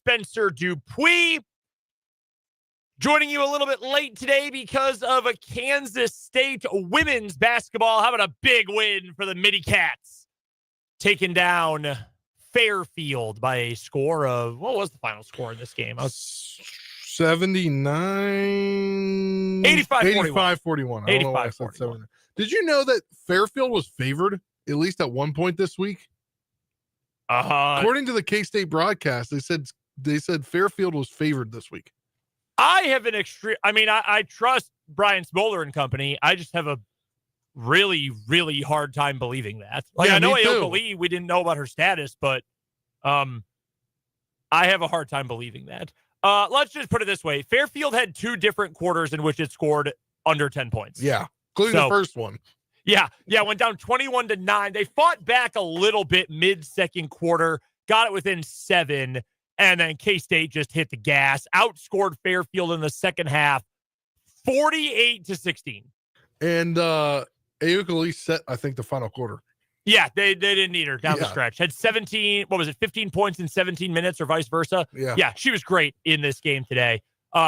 Spencer Dupuis. Joining you a little bit late today because of a Kansas State women's basketball. How about a big win for the Midi Cats? Taking down Fairfield by a score of, what was the final score in this game? 79 85-41. 85-41. Did you know that Fairfield was favored at least at one point this week? According to the K-State broadcast, they said Fairfield was favored this week. I have an extreme. I mean, I trust Brian Smoller and company. I just have a really, really hard time believing that. Like, I know Aoka Lee, we didn't know about her status, but I have a hard time believing that. Let's just put it this way. Fairfield had two different quarters in which it scored under 10 points. Yeah, including the first one. Yeah, went down 21-9. They fought back a little bit mid-second quarter, got it within 7, and then K-State just hit the gas, outscored Fairfield in the second half, 48-16. And Aoka Lee set, I think, the final quarter. Yeah, they didn't need her down the stretch. Had 15 points in 17 minutes or vice versa? Yeah, she was great in this game today.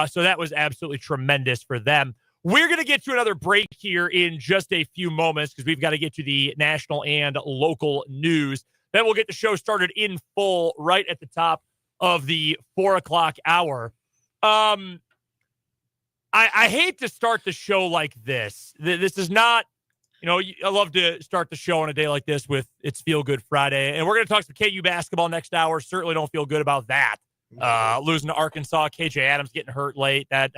So that was absolutely tremendous for them. We're going to get to another break here in just a few moments because we've got to get to the national and local news. Then we'll get the show started in full right at the top of the 4 o'clock hour. I hate to start the show like this. This is not, I love to start the show on a day like this with It's Feel Good Friday. And we're going to talk some KU basketball next hour. Certainly don't feel good about that. Losing to Arkansas, KJ Adams getting hurt late. That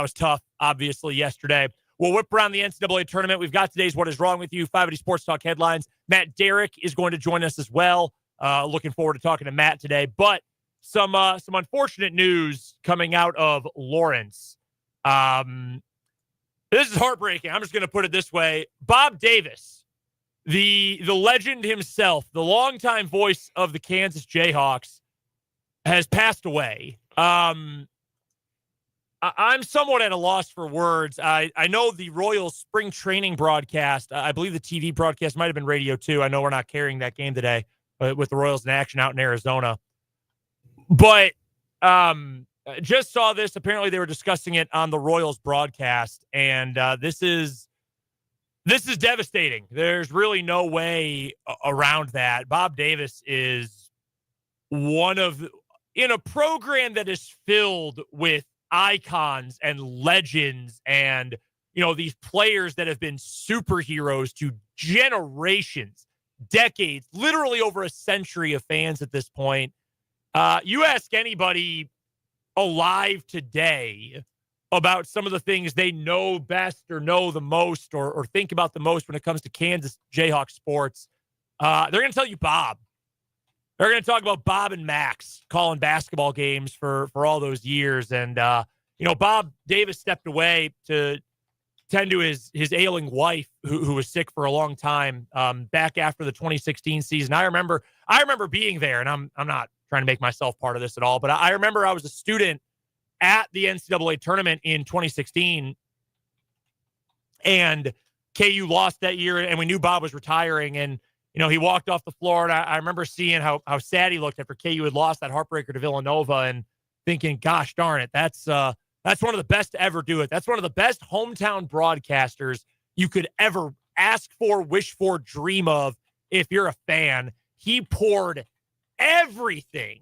was tough, obviously, yesterday. We'll whip around the NCAA tournament. We've got today's What Is Wrong With You, 580 Sports Talk headlines. Matt Derrick is going to join us as well. Looking forward to talking to Matt today. But some unfortunate news coming out of Lawrence. This is heartbreaking. I'm just going to put it this way. Bob Davis, the legend himself, the longtime voice of the Kansas Jayhawks, has passed away. I'm somewhat at a loss for words. I know the Royals spring training broadcast, I believe the TV broadcast might have been radio too. I know we're not carrying that game today with the Royals in action out in Arizona. But just saw this. Apparently they were discussing it on the Royals broadcast, and this is devastating. There's really no way around that. Bob Davis is in a program that is filled with icons and legends and, these players that have been superheroes to generations, decades, literally over a century of fans at this point. You ask anybody alive today about some of the things they know best or know the most or think about the most when it comes to Kansas Jayhawk sports, they're going to tell you Bob. They're going to talk about Bob and Max calling basketball games for all those years. And, Bob Davis stepped away to tend to his ailing wife who was sick for a long time back after the 2016 season. I remember being there, and I'm not trying to make myself part of this at all, but I remember I was a student at the NCAA tournament in 2016, and KU lost that year, and we knew Bob was retiring, and he walked off the floor, and I remember seeing how sad he looked after KU had lost that heartbreaker to Villanova, and thinking, gosh darn it, that's one of the best to ever do it. That's one of the best hometown broadcasters you could ever ask for, wish for, dream of if you're a fan. He poured everything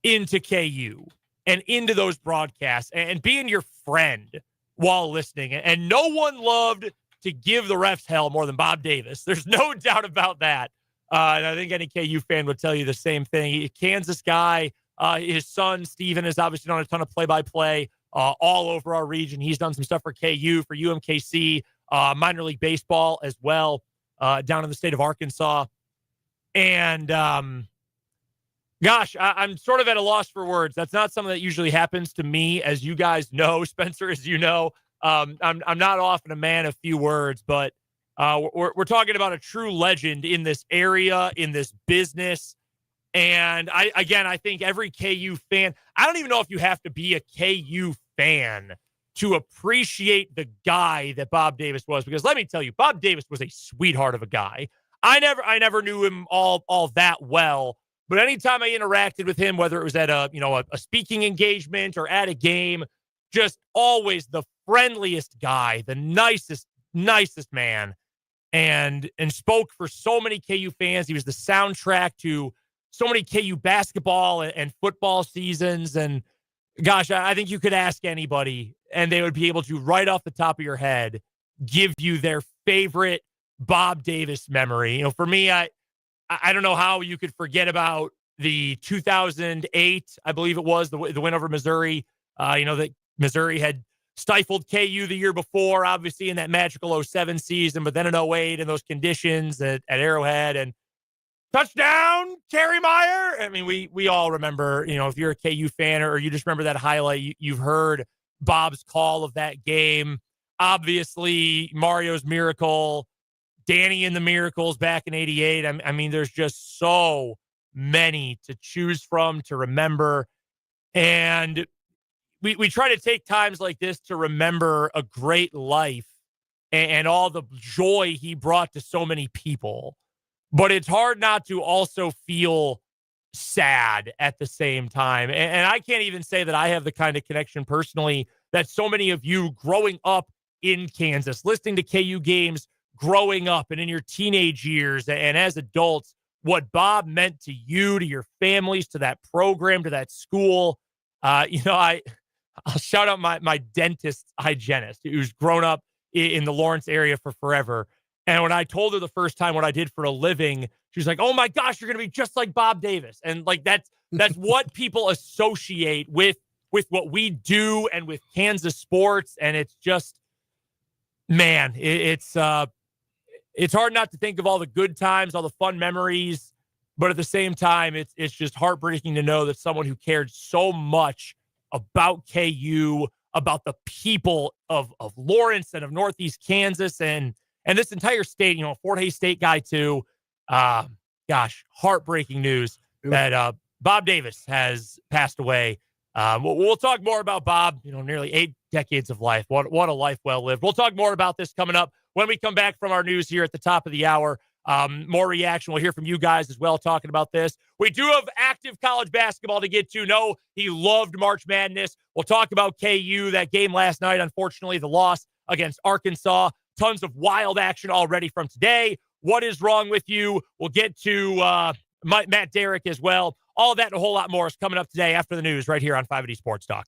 into KU and into those broadcasts and being your friend while listening. And no one loved to give the refs hell more than Bob Davis. There's no doubt about that. And I think any KU fan would tell you the same thing. He's a Kansas guy. His son, Steven, has obviously done a ton of play-by-play all over our region. He's done some stuff for KU, for UMKC, minor league baseball as well, down in the state of Arkansas. And, gosh, I'm sort of at a loss for words. That's not something that usually happens to me, as you guys know, Spencer, as you know. I'm not often a man of few words, but we're talking about a true legend in this area, in this business. And I think every KU fan, I don't even know if you have to be a KU fan to appreciate the guy that Bob Davis was, because let me tell you, Bob Davis was a sweetheart of a guy. I never knew him all that well, But anytime I interacted with him, whether it was at a speaking engagement or at a game, just always the friendliest guy, the nicest man, and spoke for so many KU fans. He was the soundtrack to so many KU basketball and football seasons. And gosh, I think you could ask anybody and they would be able to, right off the top of your head, give you their favorite Bob Davis memory. For me, I don't know how you could forget about the 2008, I believe it was, the win over Missouri. That Missouri had stifled KU the year before, obviously in that magical 07 season, but then in 08 in those conditions at Arrowhead, and touchdown, Terry Meyer. I mean, we all remember, if you're a KU fan or you just remember that highlight, you've heard Bob's call of that game. Obviously, Mario's miracle, Danny and the miracles back in 88. I mean, there's just so many to choose from, to remember. And we try to take times like this to remember a great life and all the joy he brought to so many people. But it's hard not to also feel sad at the same time. And I can't even say that I have the kind of connection personally that so many of you growing up in Kansas, listening to KU games, growing up and in your teenage years and as adults, what Bob meant to you, to your families, to that program, to that school. I'll shout out my dentist hygienist who's grown up in the Lawrence area for forever. And when I told her the first time what I did for a living, she's like, "Oh my gosh, you're going to be just like Bob Davis." And like, that's what people associate with what we do and with Kansas sports. And it's just, man, it's hard not to think of all the good times, all the fun memories. But at the same time, it's just heartbreaking to know that someone who cared so much about KU, about the people of Lawrence and of Northeast Kansas and this entire state, Fort Hays State guy too. Gosh, heartbreaking news that Bob Davis has passed away. We'll talk more about Bob, nearly 8 decades of life. What a life well lived. We'll talk more about this coming up when we come back from our news here at the top of the hour. More reaction. We'll hear from you guys as well talking about this. We do have active college basketball to get to. No, he loved March Madness. We'll talk about KU, that game last night. Unfortunately, the loss against Arkansas. Tons of wild action already from today. What is wrong with you? We'll get to Matt Derrick as well. All that and a whole lot more is coming up today after the news right here on 580 Sports Talk.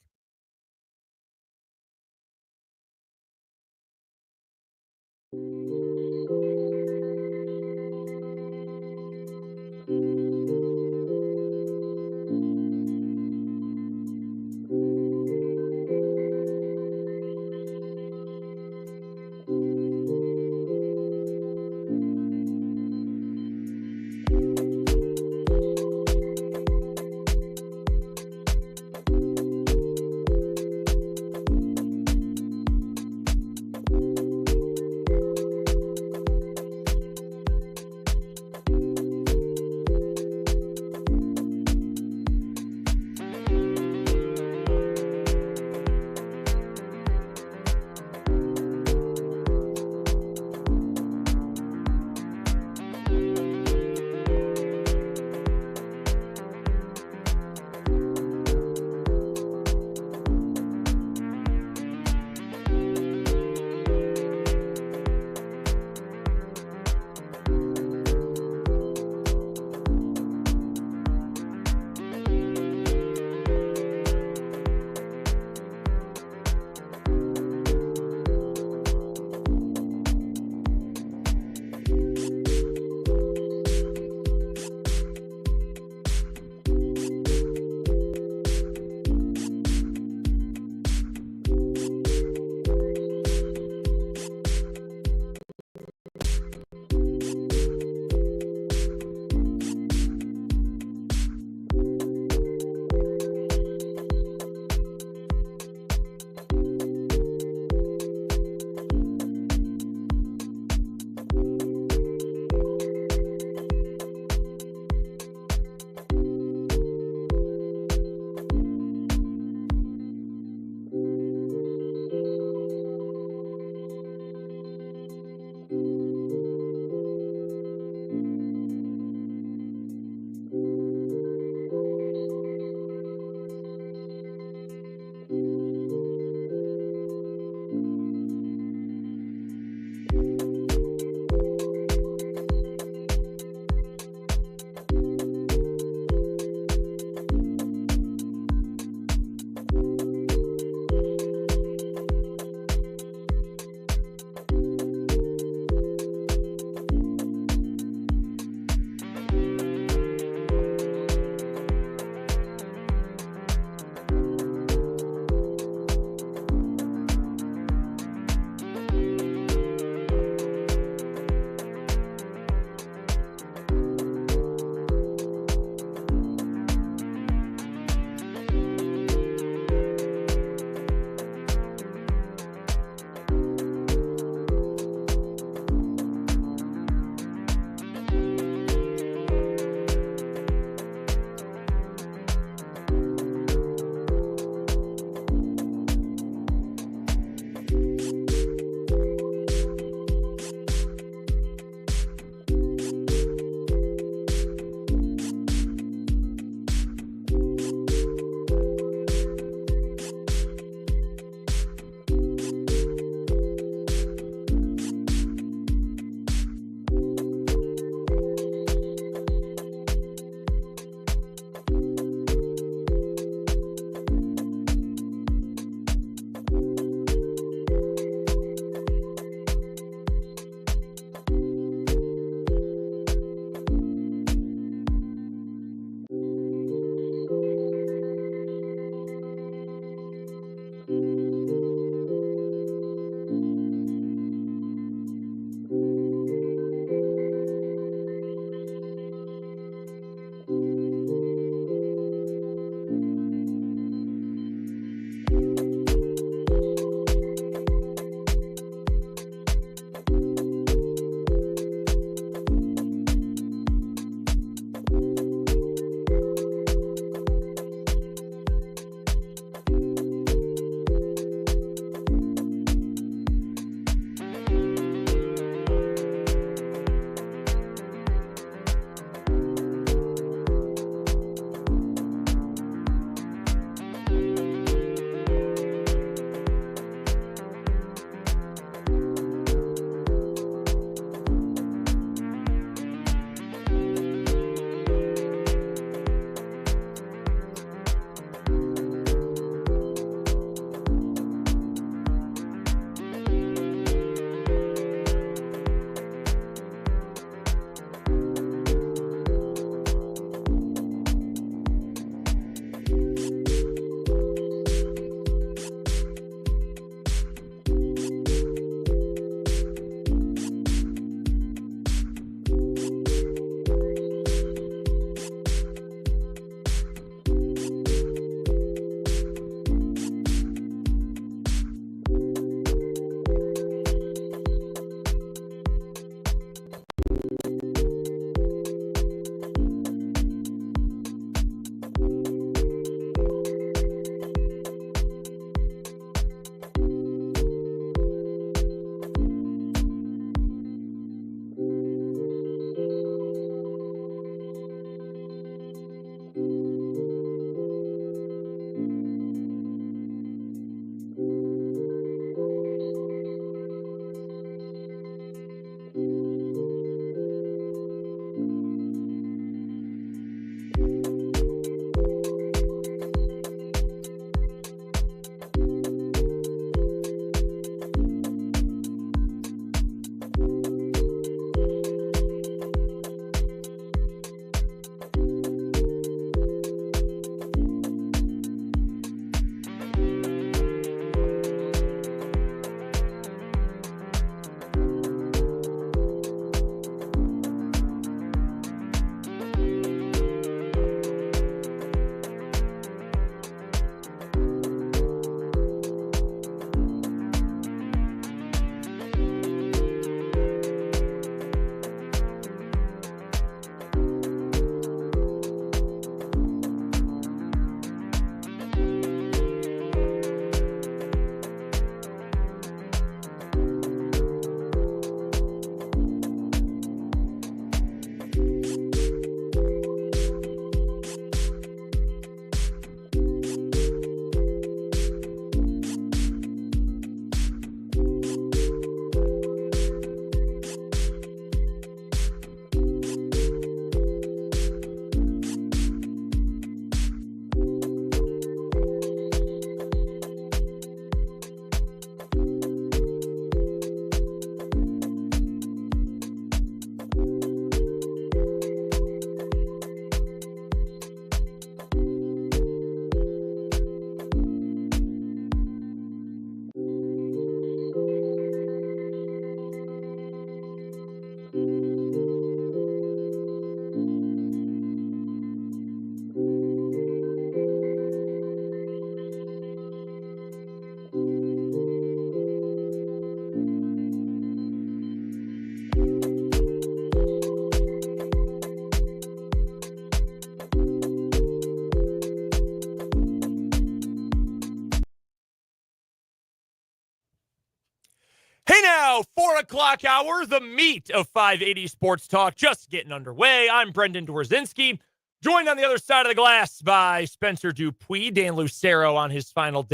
go. 4 o'clock hour, the meat of 580 Sports Talk just getting underway. I'm Brendan Dworzinski, joined on the other side of the glass by Spencer Dupuis, Dan Lucero on his final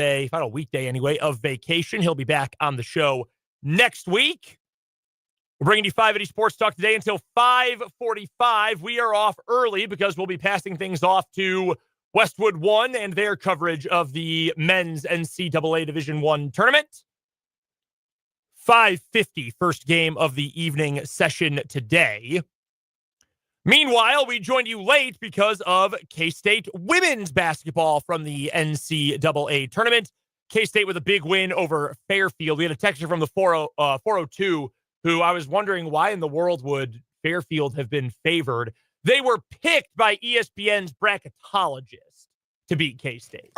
weekday anyway, of vacation. He'll be back on the show next week. We're bringing you 580 Sports Talk today until 5:45. We are off early because we'll be passing things off to Westwood One and their coverage of the men's NCAA Division I tournament. 5:50, first game of the evening session today. Meanwhile, we joined you late because of K-State women's basketball from the NCAA tournament. K-State with a big win over Fairfield. We had a texter from the 402 who I was wondering why in the world would Fairfield have been favored. They were picked by ESPN's bracketologist to beat K-State.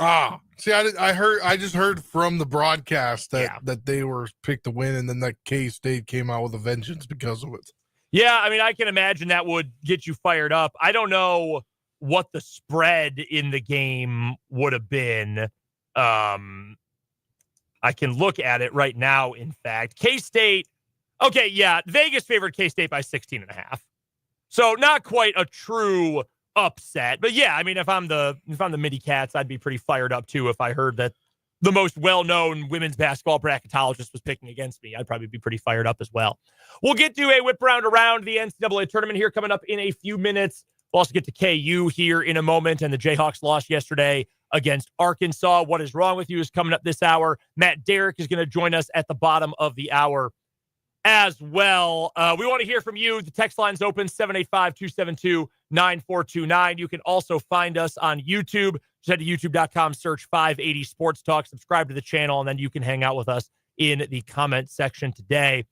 See, I just heard from the broadcast that they were picked to win, and then that K-State came out with a vengeance because of it. Yeah, I mean, I can imagine that would get you fired up. I don't know what the spread in the game would have been. I can look at it right now, in fact. K-State, okay, yeah, Vegas favored K-State by 16.5. So not quite a true upset. But yeah, I mean, if I'm the Midi Cats, I'd be pretty fired up too if I heard that the most well-known women's basketball bracketologist was picking against me. I'd probably be pretty fired up as well. We'll get to a whip round around the NCAA tournament here coming up in a few minutes. We'll also get to KU here in a moment, and the Jayhawks lost yesterday against Arkansas. What is wrong with you is coming up this hour. Matt Derrick is going to join us at the bottom of the hour as well. We want to hear from you. The text line's open, 785-272-9429. You can also find us on YouTube. Just head to youtube.com, search 580 Sports Talk, subscribe to the channel, and then you can hang out with us in the comment section today.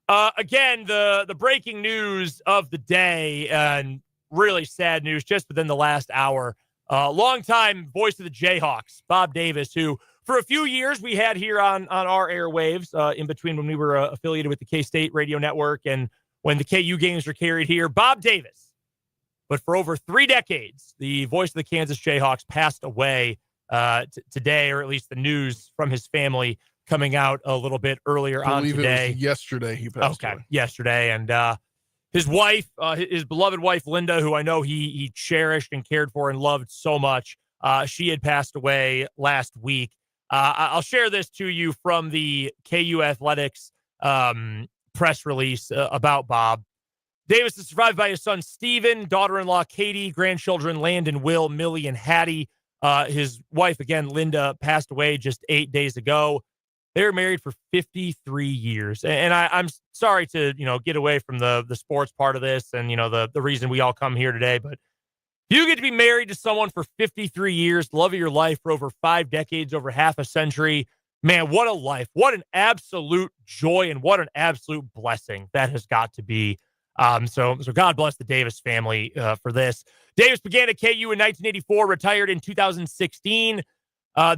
Again, the breaking news of the day, and really sad news just within the last hour. Longtime voice of the Jayhawks, Bob Davis, who for a few years we had here on our airwaves in between when we were affiliated with the K-State radio network and when the KU games were carried here. Bob Davis, but for over 3 decades, the voice of the Kansas Jayhawks passed away today, or at least the news from his family coming out a little bit earlier on today. It was yesterday he passed away. Yesterday. And his wife, his beloved wife, Linda, who I know he cherished and cared for and loved so much, she had passed away last week. I'll share this to you from the KU Athletics press release about Bob. Davis is survived by his son, Steven, daughter-in-law, Katie, grandchildren, Landon, Will, Millie, and Hattie. His wife, again, Linda, passed away just 8 days ago. They were married for 53 years. And I'm sorry to, get away from the sports part of this and, the reason we all come here today. But you get to be married to someone for 53 years, love of your life for over 5 decades, over half a century. Man, what a life. What an absolute joy and what an absolute blessing that has got to be. So God bless the Davis family for this. Davis began at KU in 1984, retired in 2016.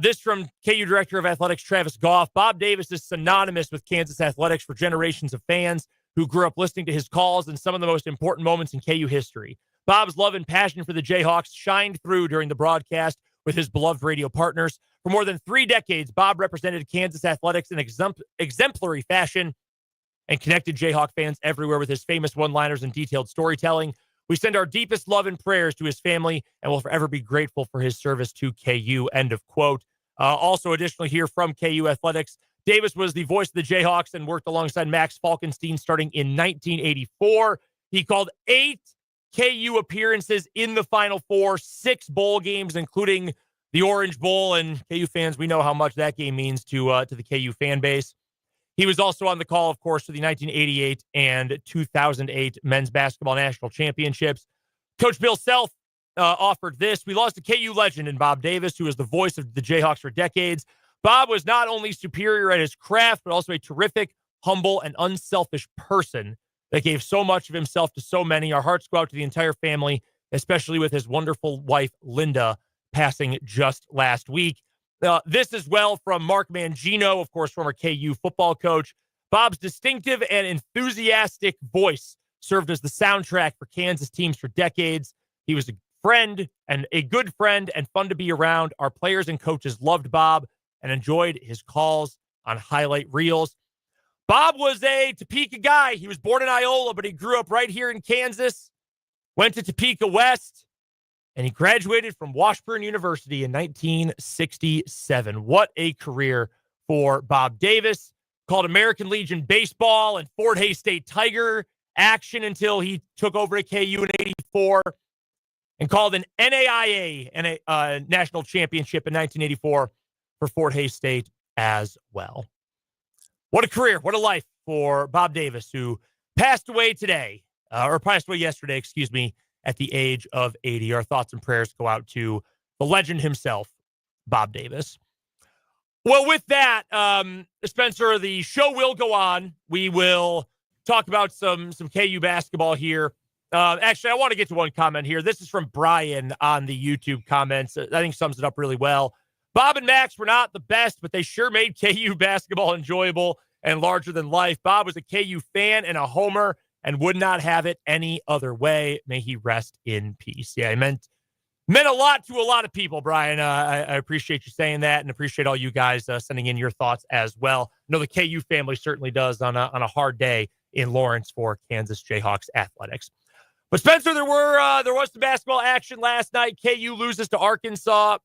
This from KU Director of Athletics, Travis Goff. Bob Davis is synonymous with Kansas athletics for generations of fans who grew up listening to his calls in some of the most important moments in KU history. Bob's love and passion for the Jayhawks shined through during the broadcast with his beloved radio partners. For more than 3 decades, Bob represented Kansas athletics in exemplary fashion and connected Jayhawk fans everywhere with his famous one-liners and detailed storytelling. We send our deepest love and prayers to his family and will forever be grateful for his service to KU, end of quote. Also, additionally here from KU Athletics, Davis was the voice of the Jayhawks and worked alongside Max Falkenstein starting in 1984. He called 8 KU appearances in the Final Four, 6 bowl games, including the Orange Bowl, and KU fans, we know how much that game means to the KU fan base. He was also on the call, of course, for the 1988 and 2008 men's basketball national championships. Coach Bill Self offered this. We lost a KU legend in Bob Davis, who was the voice of the Jayhawks for decades. Bob was not only superior at his craft, but also a terrific, humble, and unselfish person that gave so much of himself to so many. Our hearts go out to the entire family, especially with his wonderful wife, Linda, passing just last week. This as well from Mark Mangino, of course, former KU football coach. Bob's distinctive and enthusiastic voice served as the soundtrack for Kansas teams for decades. He was a friend and a good friend and fun to be around. Our players and coaches loved Bob and enjoyed his calls on highlight reels. Bob was a Topeka guy. He was born in Iola, but he grew up right here in Kansas, went to Topeka West, and he graduated from Washburn University in 1967. What a career for Bob Davis. Called American Legion Baseball and Fort Hays State Tiger action until he took over at KU in 84, and called an NAIA and a national championship in 1984 for Fort Hays State as well. What a career, what a life for Bob Davis, who passed away today, or passed away yesterday, at the age of 80. Our thoughts and prayers go out to the legend himself, Bob Davis. Well, with that, Spencer, the show will go on. We will talk about some KU basketball here. Actually, I want to get to one comment here. This is from Brian on the YouTube comments. I think sums it up really well. Bob and Max were not the best, but they sure made KU basketball enjoyable and larger than life. Bob was a KU fan and a homer and would not have it any other way. May he rest in peace. Yeah, it meant a lot to a lot of people, Brian. I appreciate you saying that, and appreciate all you guys sending in your thoughts as well. I know the KU family certainly does on a hard day in Lawrence for Kansas Jayhawks athletics. But Spencer, there was some basketball action last night. KU loses to Arkansas.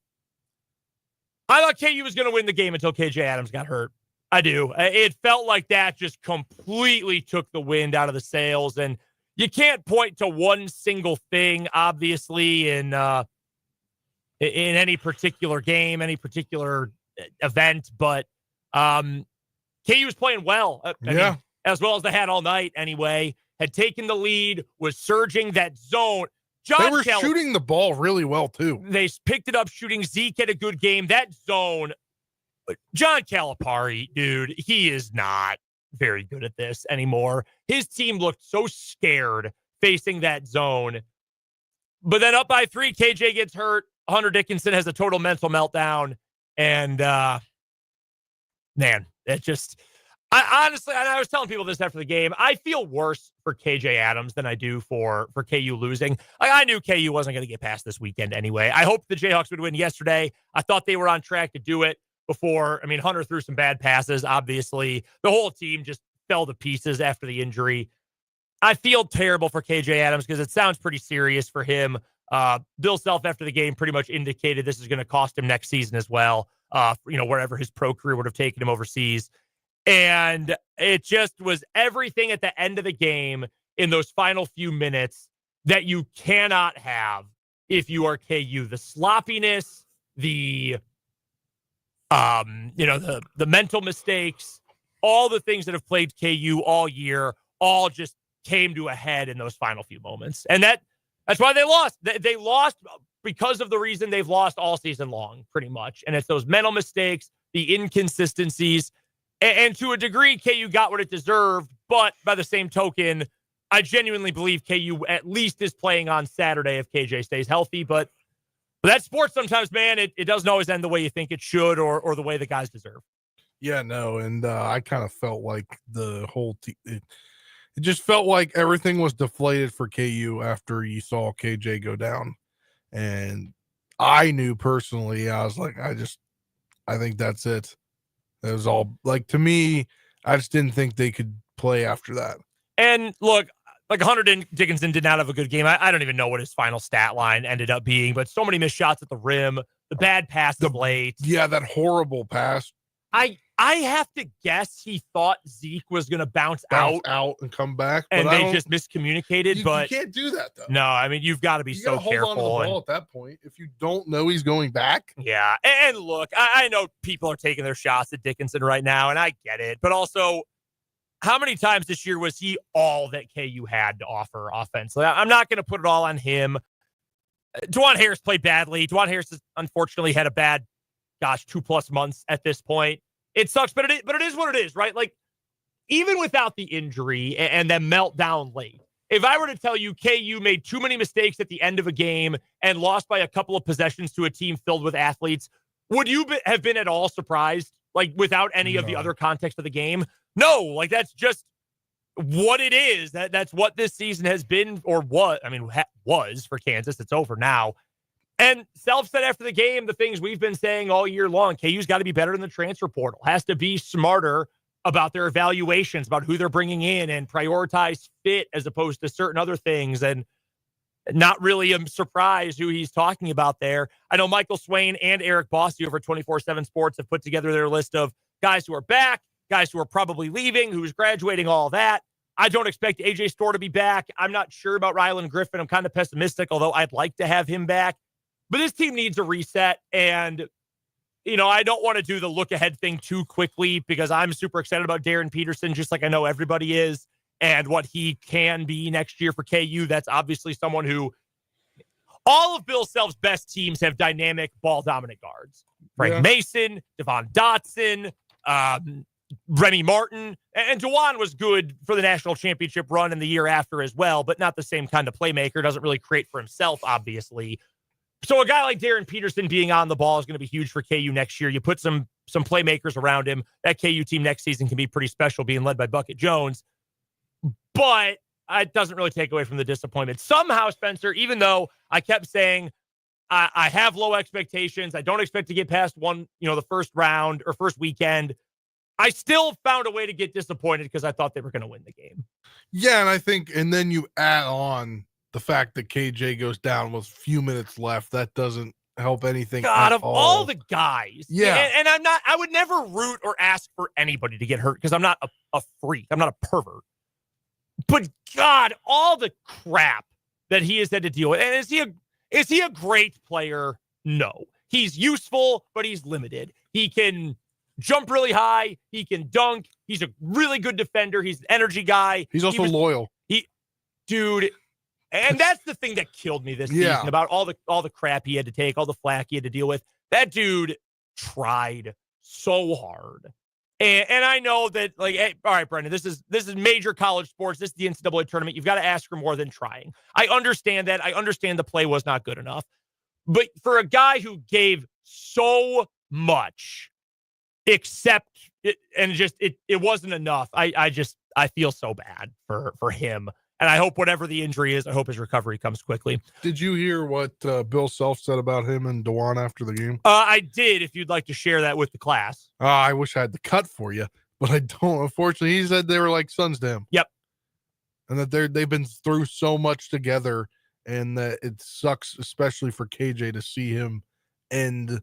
I thought KU was going to win the game until KJ Adams got hurt. I do. It felt like that just completely took the wind out of the sails, and you can't point to one single thing, obviously, in any particular game, any particular event, but KU was playing well. I mean, as well as they had all night anyway. Had taken the lead, was surging that zone. They were shooting the ball really well, too. They picked it up shooting. Zeke had a good game. That zone, John Calipari, dude, he is not very good at this anymore. His team looked so scared facing that zone. But then up by 3, KJ gets hurt. Hunter Dickinson has a total mental meltdown. And, man, it just... I honestly, and I was telling people this after the game, I feel worse for KJ Adams than I do for KU losing. I knew KU wasn't going to get past this weekend anyway. I hoped the Jayhawks would win yesterday. I thought they were on track to do it before. I mean, Hunter threw some bad passes, obviously. The whole team just fell to pieces after the injury. I feel terrible for KJ Adams because it sounds pretty serious for him. Bill Self after the game pretty much indicated this is going to cost him next season as well, wherever his pro career would have taken him overseas. And it just was everything at the end of the game in those final few minutes that you cannot have if you are KU. The sloppiness, the mental mistakes, all the things that have plagued KU all year, all just came to a head in those final few moments. And that's why they lost. They lost because of the reason they've lost all season long, pretty much. And it's those mental mistakes, the inconsistencies. And to a degree, KU got what it deserved. But by the same token, I genuinely believe KU at least is playing on Saturday if KJ stays healthy. But that's sports sometimes, man. It doesn't always end the way you think it should or the way the guys deserve. Yeah, no. And I kind of felt like the whole team, it just felt like everything was deflated for KU after you saw KJ go down. And I knew personally, I was like, I think that's it. It was all like, to me, I just didn't think they could play after that. And look, like Hunter Dickinson did not have a good game. I don't even know what his final stat line ended up being, but so many missed shots at the rim, the bad pass late. Yeah, that horrible pass. I have to guess he thought Zeke was going to bounce out and come back. And they just miscommunicated. But you can't do that, though. No, I mean, you've got to be so careful. Hold on to the ball at that point if you don't know he's going back. Yeah. And look, I know people are taking their shots at Dickinson right now, and I get it. But also, how many times this year was he all that KU had to offer offensively? I'm not going to put it all on him. Juwan Harris played badly. Juwan Harris has unfortunately had a bad, 2+ months at this point. It sucks, but it is what it is, right? Like, even without the injury and then meltdown late, if I were to tell you KU made too many mistakes at the end of a game and lost by a couple of possessions to a team filled with athletes, would you have been at all surprised, like, without any of the other context of the game? No, like, that's just what it is. That's what this season has been, or what, was for Kansas. It's over now. And Self said after the game, the things we've been saying all year long, KU's got to be better in the transfer portal, has to be smarter about their evaluations, about who they're bringing in, and prioritize fit as opposed to certain other things. And not really a surprise who he's talking about there. I know Michael Swain and Eric Bossy over 24/7 Sports have put together their list of guys who are back, guys who are probably leaving, who's graduating, all that. I don't expect AJ Storr to be back. I'm not sure about Rylan Griffin. I'm kind of pessimistic, although I'd like to have him back. But this team needs a reset. And, I don't want to do the look ahead thing too quickly because I'm super excited about Darren Peterson, just like I know everybody is, and what he can be next year for KU. That's obviously someone who all of Bill Self's best teams have dynamic ball-dominant guards. Frank Mason, Devon Dotson, Remy Martin, and DeJuan was good for the national championship run and the year after as well, but not the same kind of playmaker. Doesn't really create for himself, obviously. So a guy like Darren Peterson being on the ball is going to be huge for KU next year. You put some playmakers around him. That KU team next season can be pretty special, being led by Bucket Jones. But it doesn't really take away from the disappointment. Somehow, Spencer, even though I kept saying I have low expectations, I don't expect to get past the first round or first weekend, I still found a way to get disappointed because I thought they were going to win the game. Yeah, and then you add on the fact that KJ goes down with a few minutes left. That doesn't help anything. God, of all the guys. Yeah. And I would never root or ask for anybody to get hurt because I'm not a freak. I'm not a pervert. But God, all the crap that he has had to deal with. And is he a great player? No. He's useful, but he's limited. He can jump really high. He can dunk. He's a really good defender. He's an energy guy. He's also loyal. And that's the thing that killed me this season about all the crap he had to take, all the flack he had to deal with. That dude tried so hard. And I know that, hey, all right, Brendan, this is major college sports. This is the NCAA tournament. You've got to ask for more than trying. I understand that. I understand the play was not good enough. But for a guy who gave so much, except it, and just it wasn't enough, I feel so bad for him. And I hope whatever the injury is, I hope his recovery comes quickly. Did you hear what Bill Self said about him and DeJuan after the game? I did, if you'd like to share that with the class. I wish I had the cut for you, but I don't. Unfortunately, he said they were like sons to him. Yep. And that they've been through so much together, and that it sucks, especially for KJ, to see him end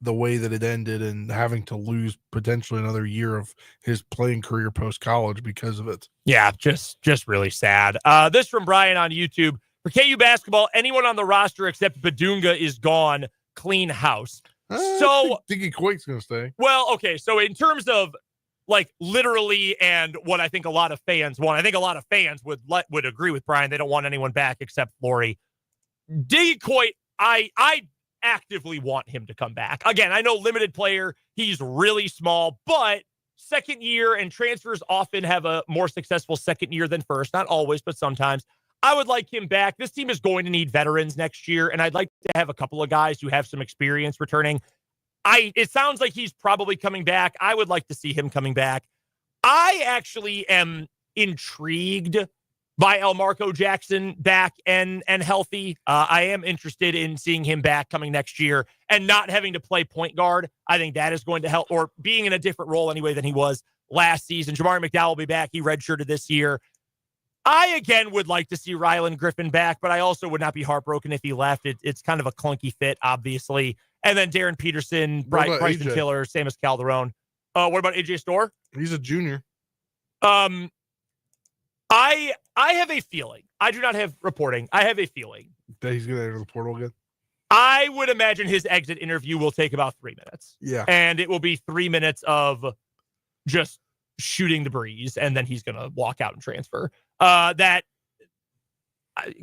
the way that it ended and having to lose potentially another year of his playing career post-college because of it. Yeah, just really sad. This from Brian on YouTube. For KU basketball, anyone on the roster except Badunga is gone. Clean house. So Diggy Quake's going to stay. Well, okay. So in terms of literally and what I think a lot of fans want, I think a lot of fans would agree with Brian. They don't want anyone back except Flory. Diggy Quake, I actively want him to come back. Again, I know limited player. He's really small, but second year and transfers often have a more successful second year than first. Not always, but sometimes. I would like him back. This team is going to need veterans next year, and I'd like to have a couple of guys who have some experience returning. It sounds like he's probably coming back. I would like to see him coming back. I actually am intrigued by Elmarco Jackson back and healthy. I am interested in seeing him back coming next year and not having to play point guard. I think that is going to help, or being in a different role anyway than he was last season. Jamari McDowell will be back. He redshirted this year. I, again, would like to see Rylan Griffin back, but I also would not be heartbroken if he left. It's kind of a clunky fit, obviously. And then Darren Peterson, Bryson Tiller, same as Calderon. What about AJ Storr? He's a junior. I have a feeling. I do not have reporting. I have a feeling that he's going to enter the portal again. I would imagine his exit interview will take about 3 minutes. Yeah. And it will be 3 minutes of just shooting the breeze, and then he's going to walk out and transfer. That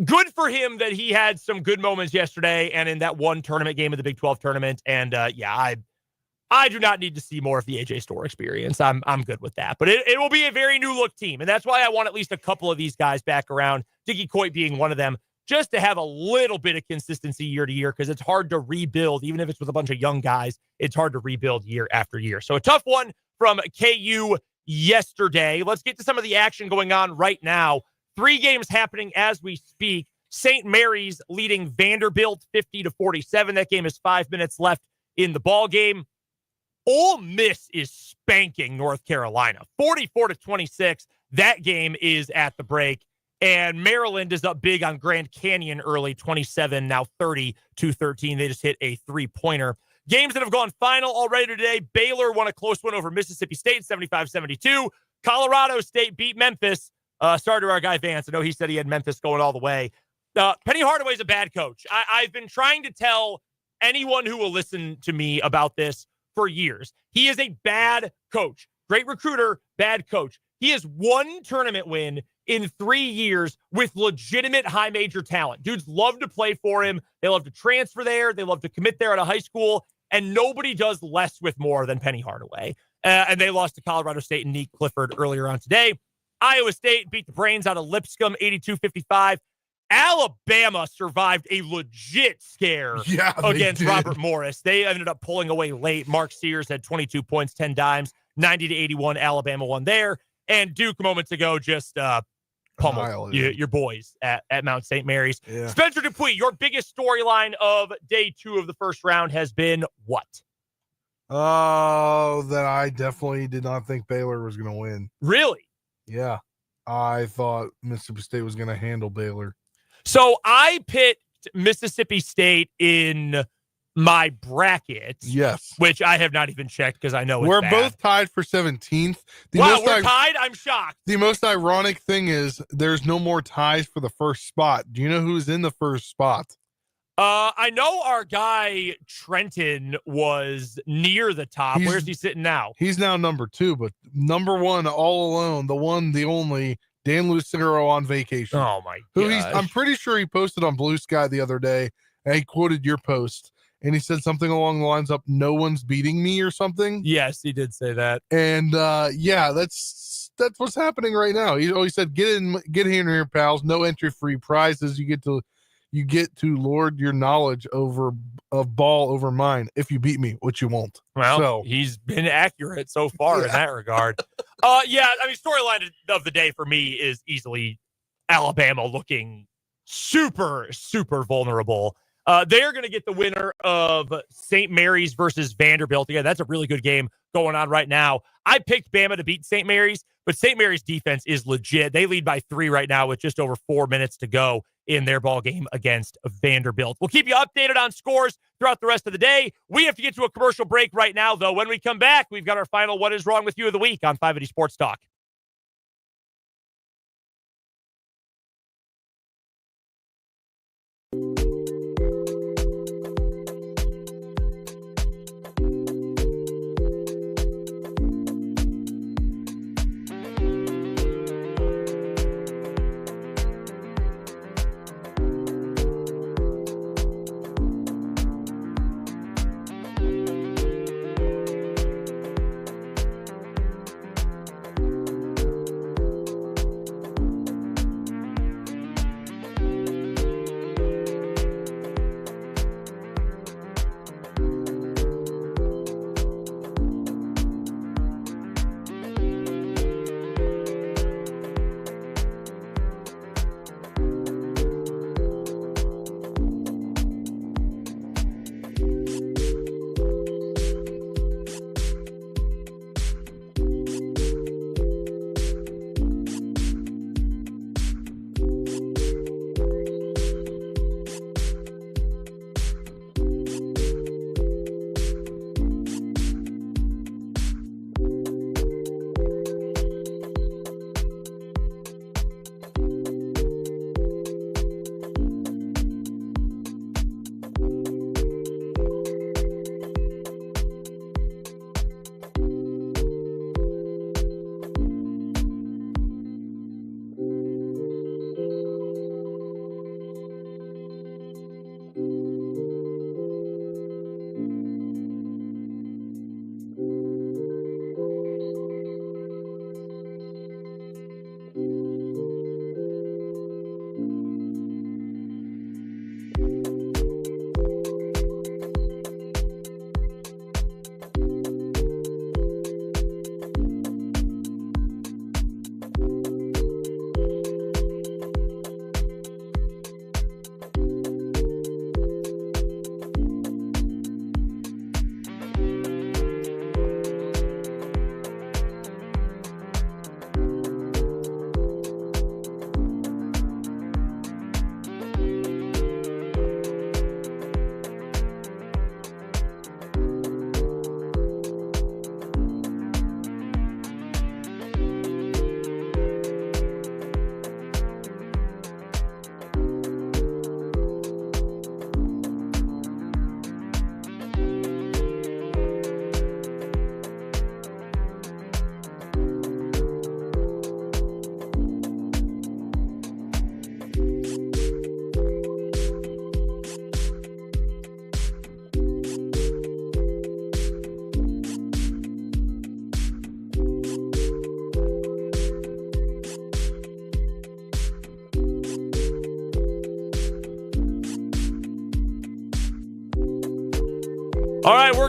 good for him that he had some good moments yesterday and in that one tournament game of the Big 12 tournament. And I do not need to see more of the AJ Storr experience. I'm good with that. But it will be a very new look team. And that's why I want at least a couple of these guys back around, Diggy Coit being one of them, just to have a little bit of consistency year to year, because it's hard to rebuild. Even if it's with a bunch of young guys, it's hard to rebuild year after year. So a tough one from KU yesterday. Let's get to some of the action going on right now. 3 games happening as we speak. St. Mary's leading Vanderbilt 50-47. That game is 5 minutes left in the ball game. Ole Miss is spanking North Carolina, 44-26. That game is at the break. And Maryland is up big on Grand Canyon early, 27, now 30-13. They just hit a three-pointer. Games that have gone final already today. Baylor won a close one over Mississippi State, 75-72. Colorado State beat Memphis. Sorry to our guy Vance. I know he said he had Memphis going all the way. Penny Hardaway's a bad coach. I've been trying to tell anyone who will listen to me about this for years. He is a bad coach. Great recruiter, bad coach. He has one tournament win in 3 years with legitimate high major talent. Dudes love to play for him. They love to transfer there. They love to commit there out of high school. And nobody does less with more than Penny Hardaway. And they lost to Colorado State and Nick Clifford earlier on today. Iowa State beat the brains out of Lipscomb, 82-55. Alabama survived a legit scare against Robert Morris. They ended up pulling away late. Mark Sears had 22 points, 10 dimes, 90-81. Alabama won there. And Duke moments ago just pummeled your boys at Mount St. Mary's. Yeah. Spencer Dupuis, your biggest storyline of day 2 of the first round has been what? Oh, that I definitely did not think Baylor was going to win. Really? Yeah. I thought Mississippi State was going to handle Baylor. So I picked Mississippi State in my bracket. Yes. Which I have not even checked because I know we're bad. Both tied for 17th. We're tied? I'm shocked. The most ironic thing is there's no more ties for the first spot. Do you know who's in the first spot? I know our guy Trenton was near the top. Where's he sitting now? He's now number 2, but number 1 all alone, the one, the only, Dan Lucero on vacation. Oh my god! I'm pretty sure he posted on Blue Sky the other day, and he quoted your post, and he said something along the lines of "No one's beating me" or something. Yes, he did say that. And that's what's happening right now. He said, "Get in here, pals. No entry free prizes. You get to lord your knowledge of ball over mine. If you beat me, which you won't." Well, he's been accurate so far in that regard. Storyline of the day for me is easily Alabama looking super, super vulnerable. They're going to get the winner of St. Mary's versus Vanderbilt. Again, that's a really good game going on right now. I picked Bama to beat St. Mary's, but St. Mary's defense is legit. They lead by 3 right now with just over 4 minutes to go in their ball game against Vanderbilt. We'll keep you updated on scores throughout the rest of the day. We have to get to a commercial break right now, though. When we come back, we've got our final What Is Wrong With You of the Week on 580 Sports Talk.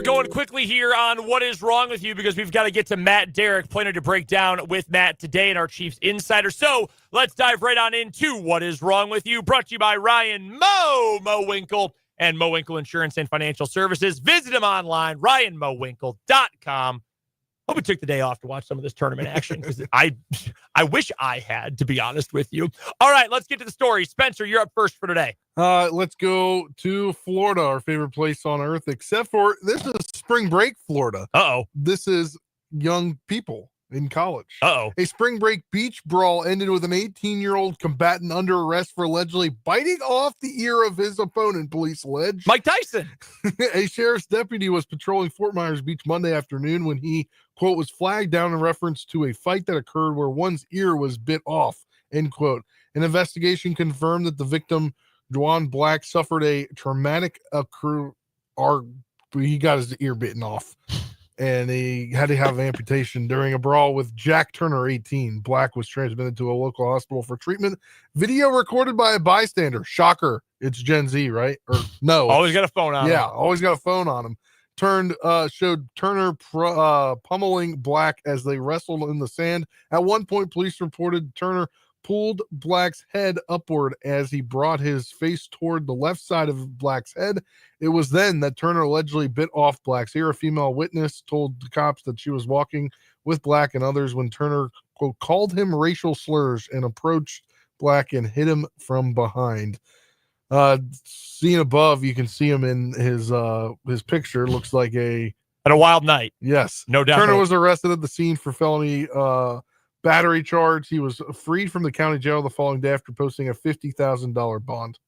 going quickly here on What Is Wrong With You because we've got to get to Matt Derrick, plenty to break down with Matt today in our Chiefs Insider. So let's dive right on into What Is Wrong With You, brought to you by Ryan Mo Winkle and Mo Winkle Insurance and Financial Services. Visit him online, ryanmowinkle.com. Hope we took the day off to watch some of this tournament action because I wish I had, to be honest with you. All right, let's get to the story. Spencer, you're up first for today. Let's go to Florida, our favorite place on earth, except for this is spring break Florida. Uh-oh. This is young people in college. Uh-oh. A spring break beach brawl ended with an 18-year-old combatant under arrest for allegedly biting off the ear of his opponent, police allege. Mike Tyson. A sheriff's deputy was patrolling Fort Myers Beach Monday afternoon when he, quote, was flagged down in reference to a fight that occurred where one's ear was bit off, end quote. An investigation confirmed that the victim, Juwan Black, suffered a traumatic he got his ear bitten off. And he had to have amputation during a brawl with Jack Turner, 18. Black was transmitted to a local hospital for treatment. Video recorded by a bystander. Shocker. It's Gen Z, right? Or no. Always got a phone on him. Yeah, always got a phone on him. Showed Turner pummeling Black as they wrestled in the sand. At one point, police reported Turner pulled Black's head upward as he brought his face toward the left side of Black's head. It was then that Turner allegedly bit off Black's ear. A female witness told the cops that she was walking with Black and others when Turner, quote, called him racial slurs and approached Black and hit him from behind. Seen above, you can see him in his picture. Looks like at a wild night. Yes. No doubt. Turner was arrested at the scene for felony battery charge. He was freed from the county jail the following day after posting a $50,000 bond.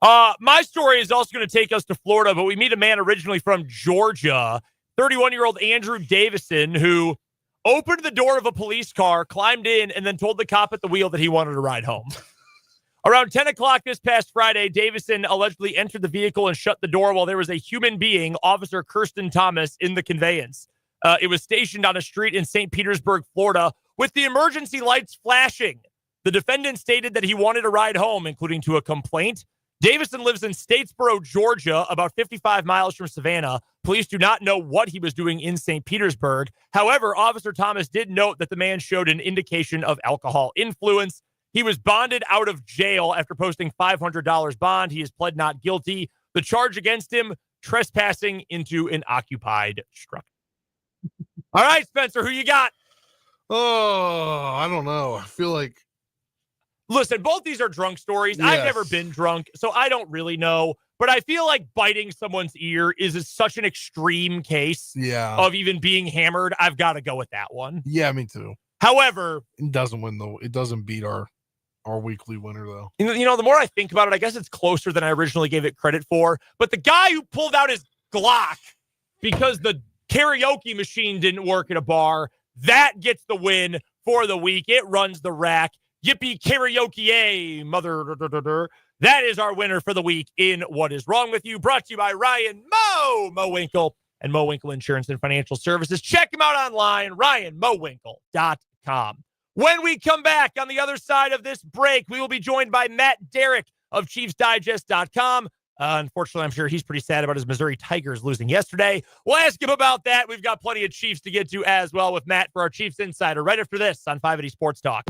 My story is also going to take us to Florida, but we meet a man originally from Georgia, 31-year-old Andrew Davison, who opened the door of a police car, climbed in, and then told the cop at the wheel that he wanted to ride home. Around 10 o'clock this past Friday, Davison allegedly entered the vehicle and shut the door while there was a human being, Officer Kirsten Thomas, in the conveyance. It was stationed on a street in St. Petersburg, Florida, with the emergency lights flashing. The defendant stated that he wanted a ride home, including to a complaint. Davison lives in Statesboro, Georgia, about 55 miles from Savannah. Police do not know what he was doing in St. Petersburg. However, Officer Thomas did note that the man showed an indication of alcohol influence. He was bonded out of jail after posting $500 bond. He has pled not guilty. The charge against him, trespassing into an occupied structure. All right, Spencer, who you got? Oh, I don't know. I feel like... Listen, both these are drunk stories. Yes. I've never been drunk, so I don't really know. But I feel like biting someone's ear is such an extreme case of even being hammered. I've got to go with that one. Yeah, me too. However... It doesn't win, though. It doesn't beat our weekly winner, though. You know, the more I think about it, I guess it's closer than I originally gave it credit for. But the guy who pulled out his Glock because the karaoke machine didn't work at a bar, that gets the win for the week. It runs the rack. Yippee karaoke, mother. That is our winner for the week in What Is Wrong With You, brought to you by Ryan Mo Winkle and Mo Winkle Insurance and Financial Services. Check him out online, ryanmowinkle.com. When we come back on the other side of this break, we will be joined by Matt Derrick of ChiefsDigest.com. Unfortunately, I'm sure he's pretty sad about his Missouri Tigers losing yesterday. We'll ask him about that. We've got plenty of Chiefs to get to as well with Matt for our Chiefs Insider right after this on 580 Sports Talk.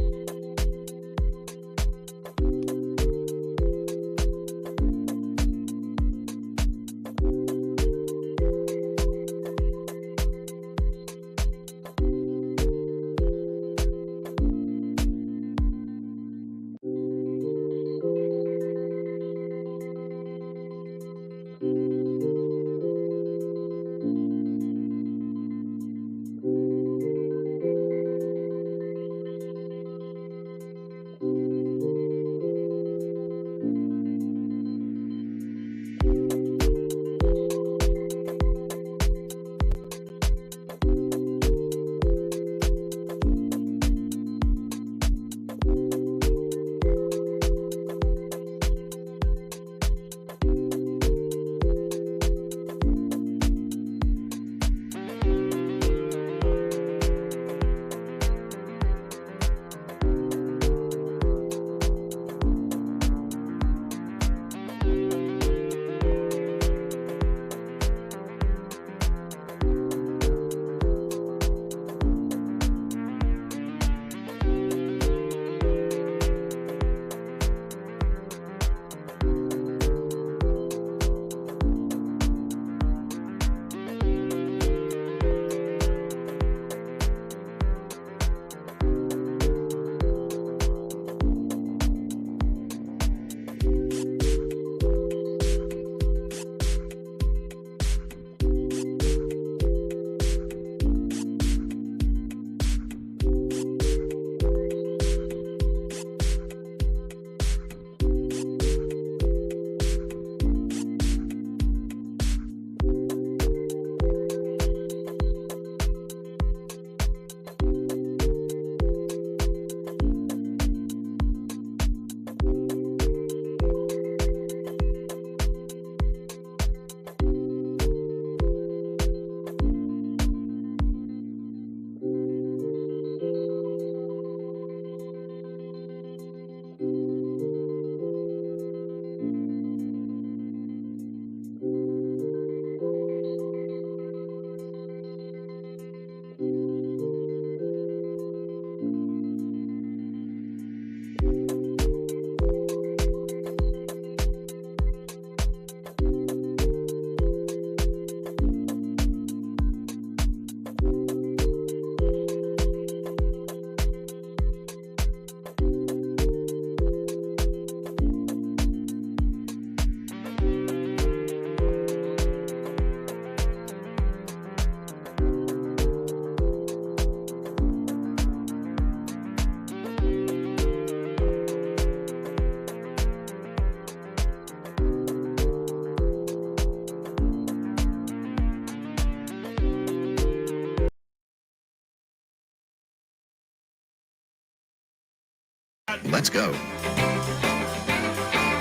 Let's go.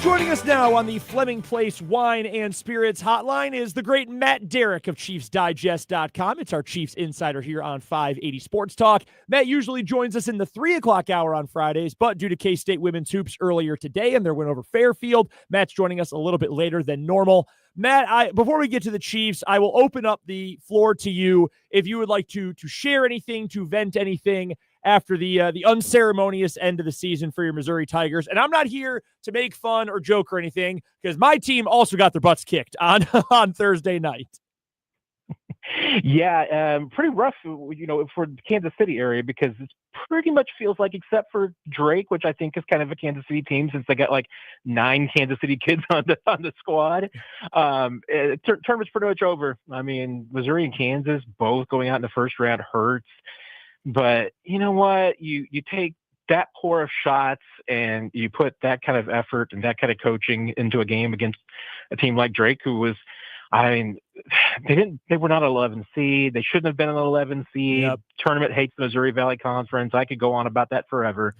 Joining us now on the Fleming Place Wine and Spirits hotline is the great Matt Derrick of ChiefsDigest.com. It's our Chiefs insider here on 580 Sports Talk. Matt usually joins us in the 3 o'clock hour on Fridays, but due to K-State women's hoops earlier today and their win over Fairfield, Matt's joining us a little bit later than normal. Matt, before we get to the Chiefs, I will open up the floor to you if you would like to share anything, to vent anything after the unceremonious end of the season for your Missouri Tigers. And I'm not here to make fun or joke or anything, because my team also got their butts kicked on Thursday night. Yeah, pretty rough, for the Kansas City area, because it pretty much feels like, except for Drake, which I think is kind of a Kansas City team since they got like 9 Kansas City kids on the squad. Tournament's pretty much over. I mean, Missouri and Kansas both going out in the first round hurts. But you know what? You take that pour of shots and you put that kind of effort and that kind of coaching into a game against a team like Drake, who was, they were not an 11 seed. They shouldn't have been an 11 seed. Yep. Tournament hates the Missouri Valley Conference. I could go on about that forever,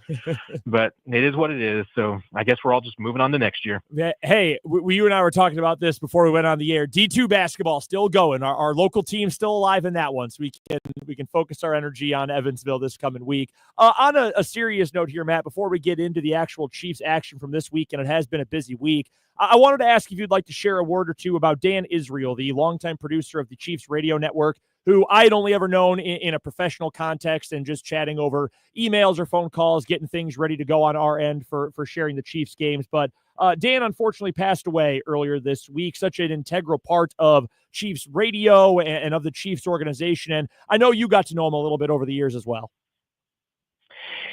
but it is what it is. So I guess we're all just moving on to next year. Hey, you and I were talking about this before we went on the air. D2 basketball still going. Our local team still alive in that one, so we can focus our energy on Evansville this coming week. On a serious note here, Matt, before we get into the actual Chiefs action from this week, and it has been a busy week, I wanted to ask if you'd like to share a word or two about Dan Israel, the longtime producer of the Chiefs radio network, who I had only ever known in a professional context and just chatting over emails or phone calls, getting things ready to go on our end for sharing the Chiefs games. But Dan unfortunately passed away earlier this week, such an integral part of Chiefs radio and of the Chiefs organization. And I know you got to know him a little bit over the years as well.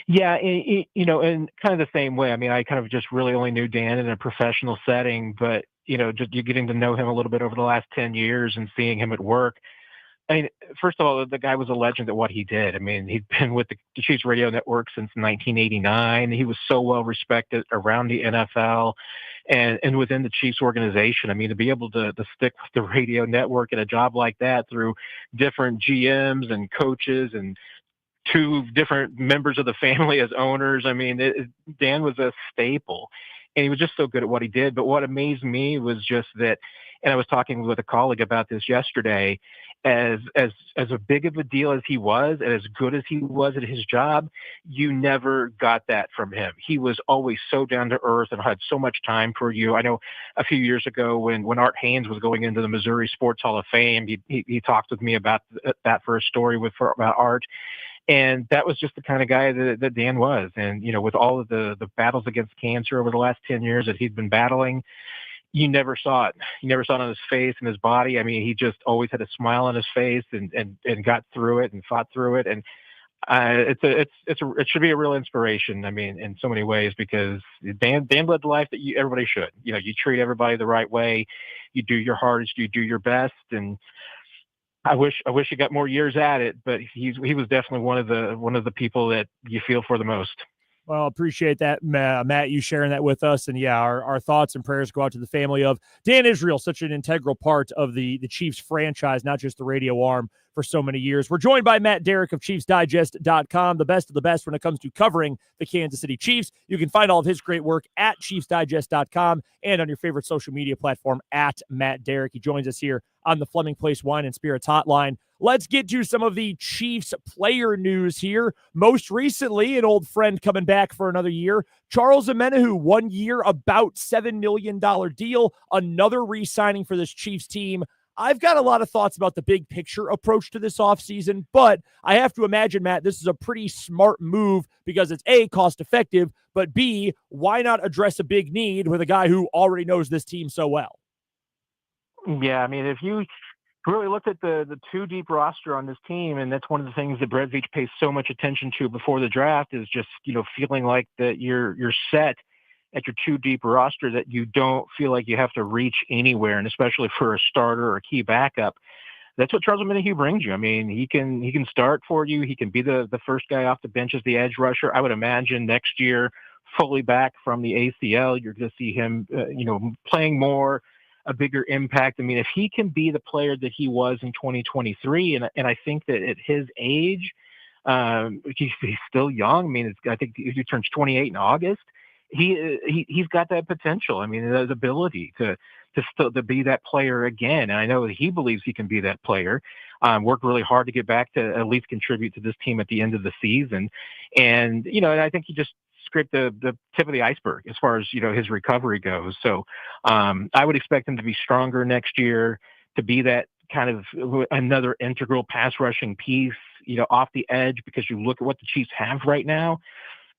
Yeah, in kind of the same way. I mean, I kind of just really only knew Dan in a professional setting, but, just you getting to know him a little bit over the last 10 years and seeing him at work. I mean, first of all, the guy was a legend at what he did. I mean, he'd been with the Chiefs radio network since 1989. He was so well respected around the NFL and within the Chiefs organization. I mean, to be able to stick with the radio network at a job like that through different GMs and coaches and 2 different members of the family as owners. I mean, Dan was a staple, and he was just so good at what he did. But what amazed me was just that, and I was talking with a colleague about this yesterday, as a big of a deal as he was, and as good as he was at his job, you never got that from him. He was always so down to earth and had so much time for you. I know a few years ago when Art Haynes was going into the Missouri Sports Hall of Fame, he talked with me about that for a story about Art. And that was just the kind of guy that Dan was. And, with all of the battles against cancer over the last 10 years that he'd been battling, you never saw it. You never saw it on his face and his body. I mean, he just always had a smile on his face and got through it and fought through it. And it should be a real inspiration. I mean, in so many ways, because Dan led the life that everybody should. You treat everybody the right way. You do your hardest. You do your best. And I wish he got more years at it, but he was definitely one of the people that you feel for the most. Well, appreciate that, Matt, you sharing that with us. And yeah, our thoughts and prayers go out to the family of Dan Israel, such an integral part of the Chiefs franchise, not just the radio arm, for so many years. We're joined by Matt Derrick of ChiefsDigest.com, the best of the best when it comes to covering the Kansas City Chiefs. You can find all of his great work at ChiefsDigest.com and on your favorite social media platform at Matt Derrick. He joins us here on the Fleming Place Wine and Spirits hotline. Let's get to some of the Chiefs player news here. Most recently, an old friend coming back for another year, Charles Omenihu, 1 year, about $7 million deal, another re-signing for this Chiefs team. I've got a lot of thoughts about the big picture approach to this offseason, but I have to imagine, Matt, this is a pretty smart move because it's A, cost effective, but B, why not address a big need with a guy who already knows this team so well? Yeah, I mean, if you really looked at the 2 deep roster on this team, and that's one of the things that Brett Veach pays so much attention to before the draft, is just, feeling like that you're set at your 2 deep roster, that you don't feel like you have to reach anywhere, and especially for a starter or a key backup. That's what Charles Omenihu brings you. I mean, he can start for you. He can be the first guy off the bench as the edge rusher. I would imagine next year, fully back from the ACL, you're going to see him, playing more, a bigger impact. I mean, if he can be the player that he was in 2023, and I think that at his age, He's still young. I mean, I think he turns 28 in August. He's got that potential. I mean, his ability to be that player again. And I know that he believes he can be that player. Worked really hard to get back to at least contribute to this team at the end of the season. And, and I think he just scraped the tip of the iceberg as far as, his recovery goes. So I would expect him to be stronger next year, to be that kind of another integral pass rushing piece, off the edge, because you look at what the Chiefs have right now.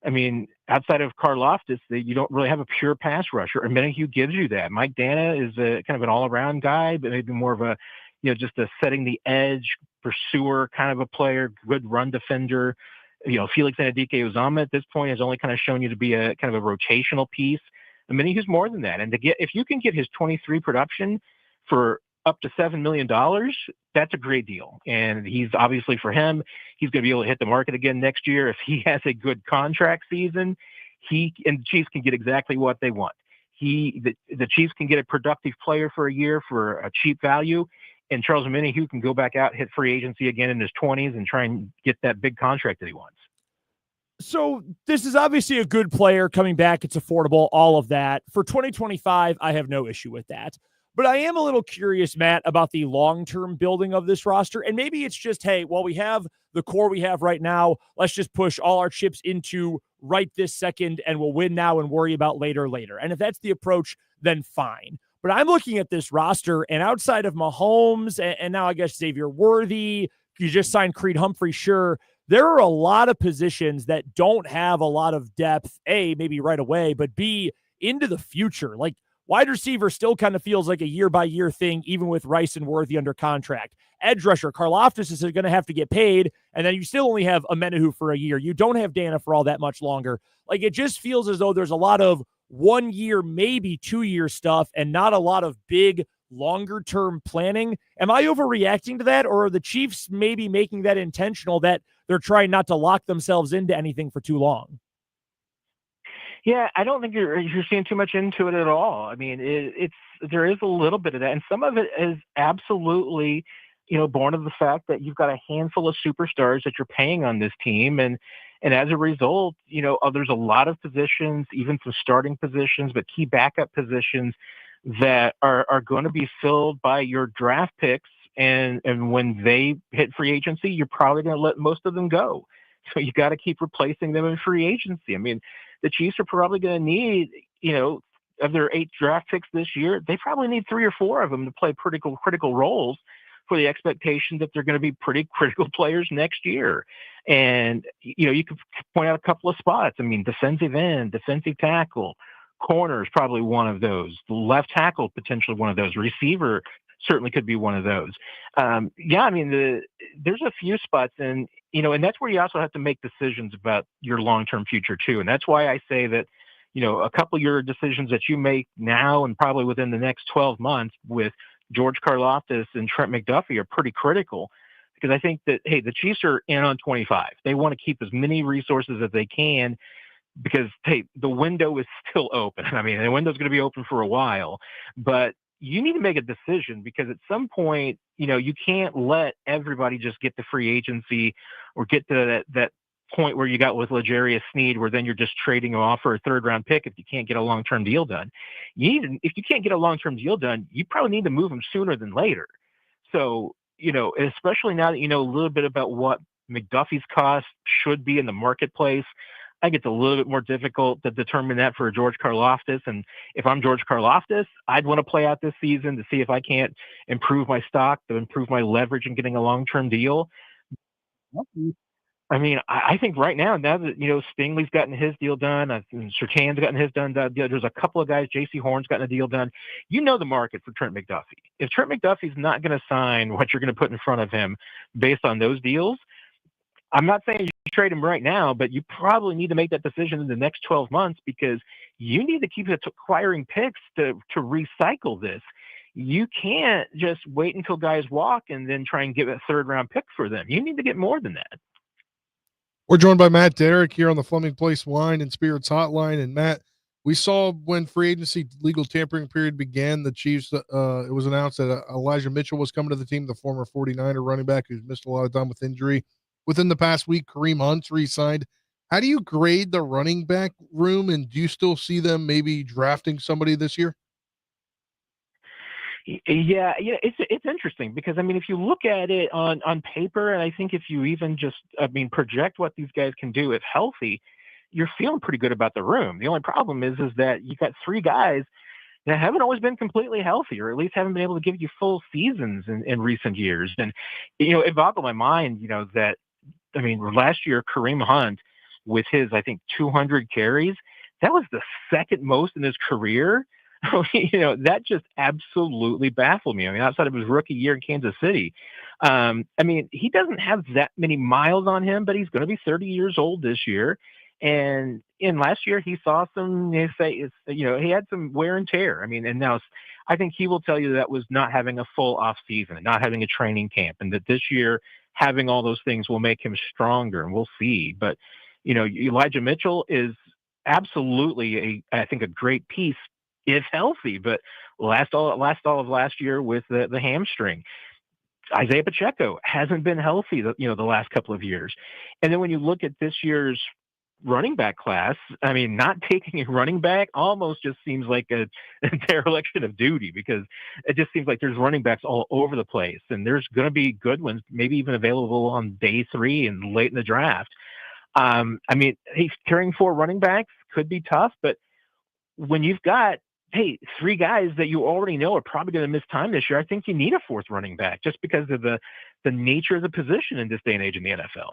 I mean, outside of Karlaftis, you don't really have a pure pass rusher. And Menahue gives you that. Mike Dana is a kind of an all-around guy, but maybe more of a, just a setting the edge pursuer kind of a player, good run defender. Felix Anudike-Uzomah at this point has only kind of shown you to be a kind of a rotational piece. I mean, he's more than that. And if you can get his 23 production for up to $7 million, that's a great deal. And he's obviously, for him, he's going to be able to hit the market again next year. If he has a good contract season, and the Chiefs can get exactly what they want. The Chiefs can get a productive player for a year for a cheap value, and Charles Omenihu can go back out, hit free agency again in his 20s and try and get that big contract that he wants. So this is obviously a good player coming back. It's affordable, all of that. For 2025, I have no issue with that. But I am a little curious, Matt, about the long-term building of this roster. And maybe it's just, hey, well, we have the core we have right now. Let's just push all our chips into right this second, and we'll win now and worry about later. And if that's the approach, then fine. But I'm looking at this roster, and outside of Mahomes, and now I guess Xavier Worthy, you just signed Creed Humphrey, sure. There are a lot of positions that don't have a lot of depth, A, maybe right away, but B, into the future. Like, wide receiver still kind of feels like a year-by-year thing, even with Rice and Worthy under contract. Edge rusher, Karlaftis is going to have to get paid, and then you still only have Omenihu for a year. You don't have Dana for all that much longer. Like, it just feels as though there's a lot of 1 year, maybe 2 year stuff, and not a lot of big, longer-term planning. Am I overreacting to that, or are the Chiefs maybe making that intentional, that they're trying not to lock themselves into anything for too long? Yeah, I don't think you're seeing too much into it at all. I mean, there is a little bit of that, and some of it is absolutely, born of the fact that you've got a handful of superstars that you're paying on this team, and as a result, there's a lot of positions, even some starting positions, but key backup positions that are going to be filled by your draft picks, and when they hit free agency, you're probably going to let most of them go. So you got to keep replacing them in free agency. I mean, the Chiefs are probably going to need, of their 8 draft picks this year, they probably need 3 or 4 of them to play critical roles for the expectation that they're going to be pretty critical players next year. And, you could point out a couple of spots. I mean, defensive end, defensive tackle, corner is probably one of those. The left tackle, potentially one of those. Receiver certainly could be one of those. I mean, there's a few spots, and that's where you also have to make decisions about your long-term future too. And that's why I say that, a couple of your decisions that you make now and probably within the next 12 months with George Karlaftis and Trent McDuffie are pretty critical, because I think that, hey, the Chiefs are in on 25. They want to keep as many resources as they can, because, hey, the window is still open. I mean, the window's going to be open for a while, but you need to make a decision, because at some point, you can't let everybody just get to free agency or get to that point where you got with L'Jarius Sneed, where then you're just trading him off for a 3rd-round pick if you can't get a long-term deal done. If you can't get a long-term deal done, you probably need to move him sooner than later. So, especially now that you know a little bit about what McDuffie's cost should be in the marketplace, I think it's a little bit more difficult to determine that for George Karlaftis. And if I'm George Karlaftis, I'd want to play out this season to see if I can't improve my stock, to improve my leverage in getting a long-term deal. I mean, I think right now that, Stingley's gotten his deal done, Surtain's gotten his done. There's a couple of guys, J.C. Horn's gotten a deal done. The market for Trent McDuffie. If Trent McDuffie's not going to sign what you're going to put in front of him based on those deals, I'm not saying you trade him right now, but you probably need to make that decision in the next 12 months, because you need to keep acquiring picks to recycle this. You can't just wait until guys walk and then try and get a 3rd-round pick for them. You need to get more than that. We're joined by Matt Derrick here on the Fleming Place Wine and Spirits Hotline. And Matt, we saw when free agency legal tampering period began, the Chiefs, it was announced that Elijah Mitchell was coming to the team, the former 49er running back who's missed a lot of time with injury. within the past week. Kareem Hunt's re-signed. How do you grade the running back room, and do you still see them maybe drafting somebody this year? Yeah, it's interesting because I mean, if you look at it on paper, and I think if you even just project what these guys can do if healthy, you're feeling pretty good about the room. The only problem is that you got three guys that haven't always been completely healthy, or at least haven't been able to give you full seasons in recent years. And it boggled my mind, that last year Kareem Hunt with his, I think, 200 carries, that was the second most in his career. That just absolutely baffled me. Outside of his rookie year in Kansas City, he doesn't have that many miles on him, but he's going to be 30 years old this year. And in last year, he saw some, he had some wear and tear. And now I think he will tell you that was not having a full off season and not having a training camp, and that this year having all those things will make him stronger, and we'll see. But, Elijah Mitchell is absolutely I think a great piece if healthy, but last all of last year with the hamstring. Isaiah Pacheco hasn't been healthy the last couple of years. And then when you look at this year's running back class, not taking a running back almost just seems like a dereliction of duty, because it just seems like there's running backs all over the place, and there's going to be good ones, maybe even available on day 3 and late in the draft. He's carrying 4 running backs could be tough, but when you've got 3 guys that you already know are probably going to miss time this year, I think you need a 4th running back just because of the nature of the position in this day and age in the NFL.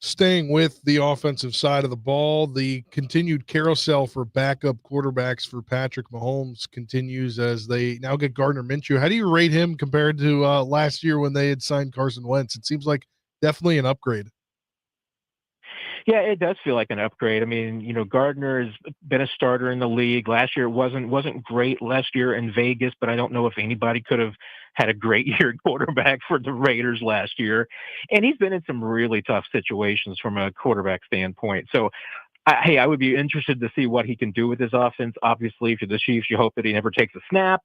Staying with the offensive side of the ball, the continued carousel for backup quarterbacks for Patrick Mahomes continues as they now get Gardner Minshew. How do you rate him compared to last year when they had signed Carson Wentz? It seems like definitely an upgrade. Yeah, it does feel like an upgrade. Gardner has been a starter in the league. Last year wasn't great last year in Vegas, but I don't know if anybody could have had a great year quarterback for the Raiders last year. And he's been in some really tough situations from a quarterback standpoint. So, I would be interested to see what he can do with his offense. Obviously, if you're the Chiefs, you hope that he never takes a snap.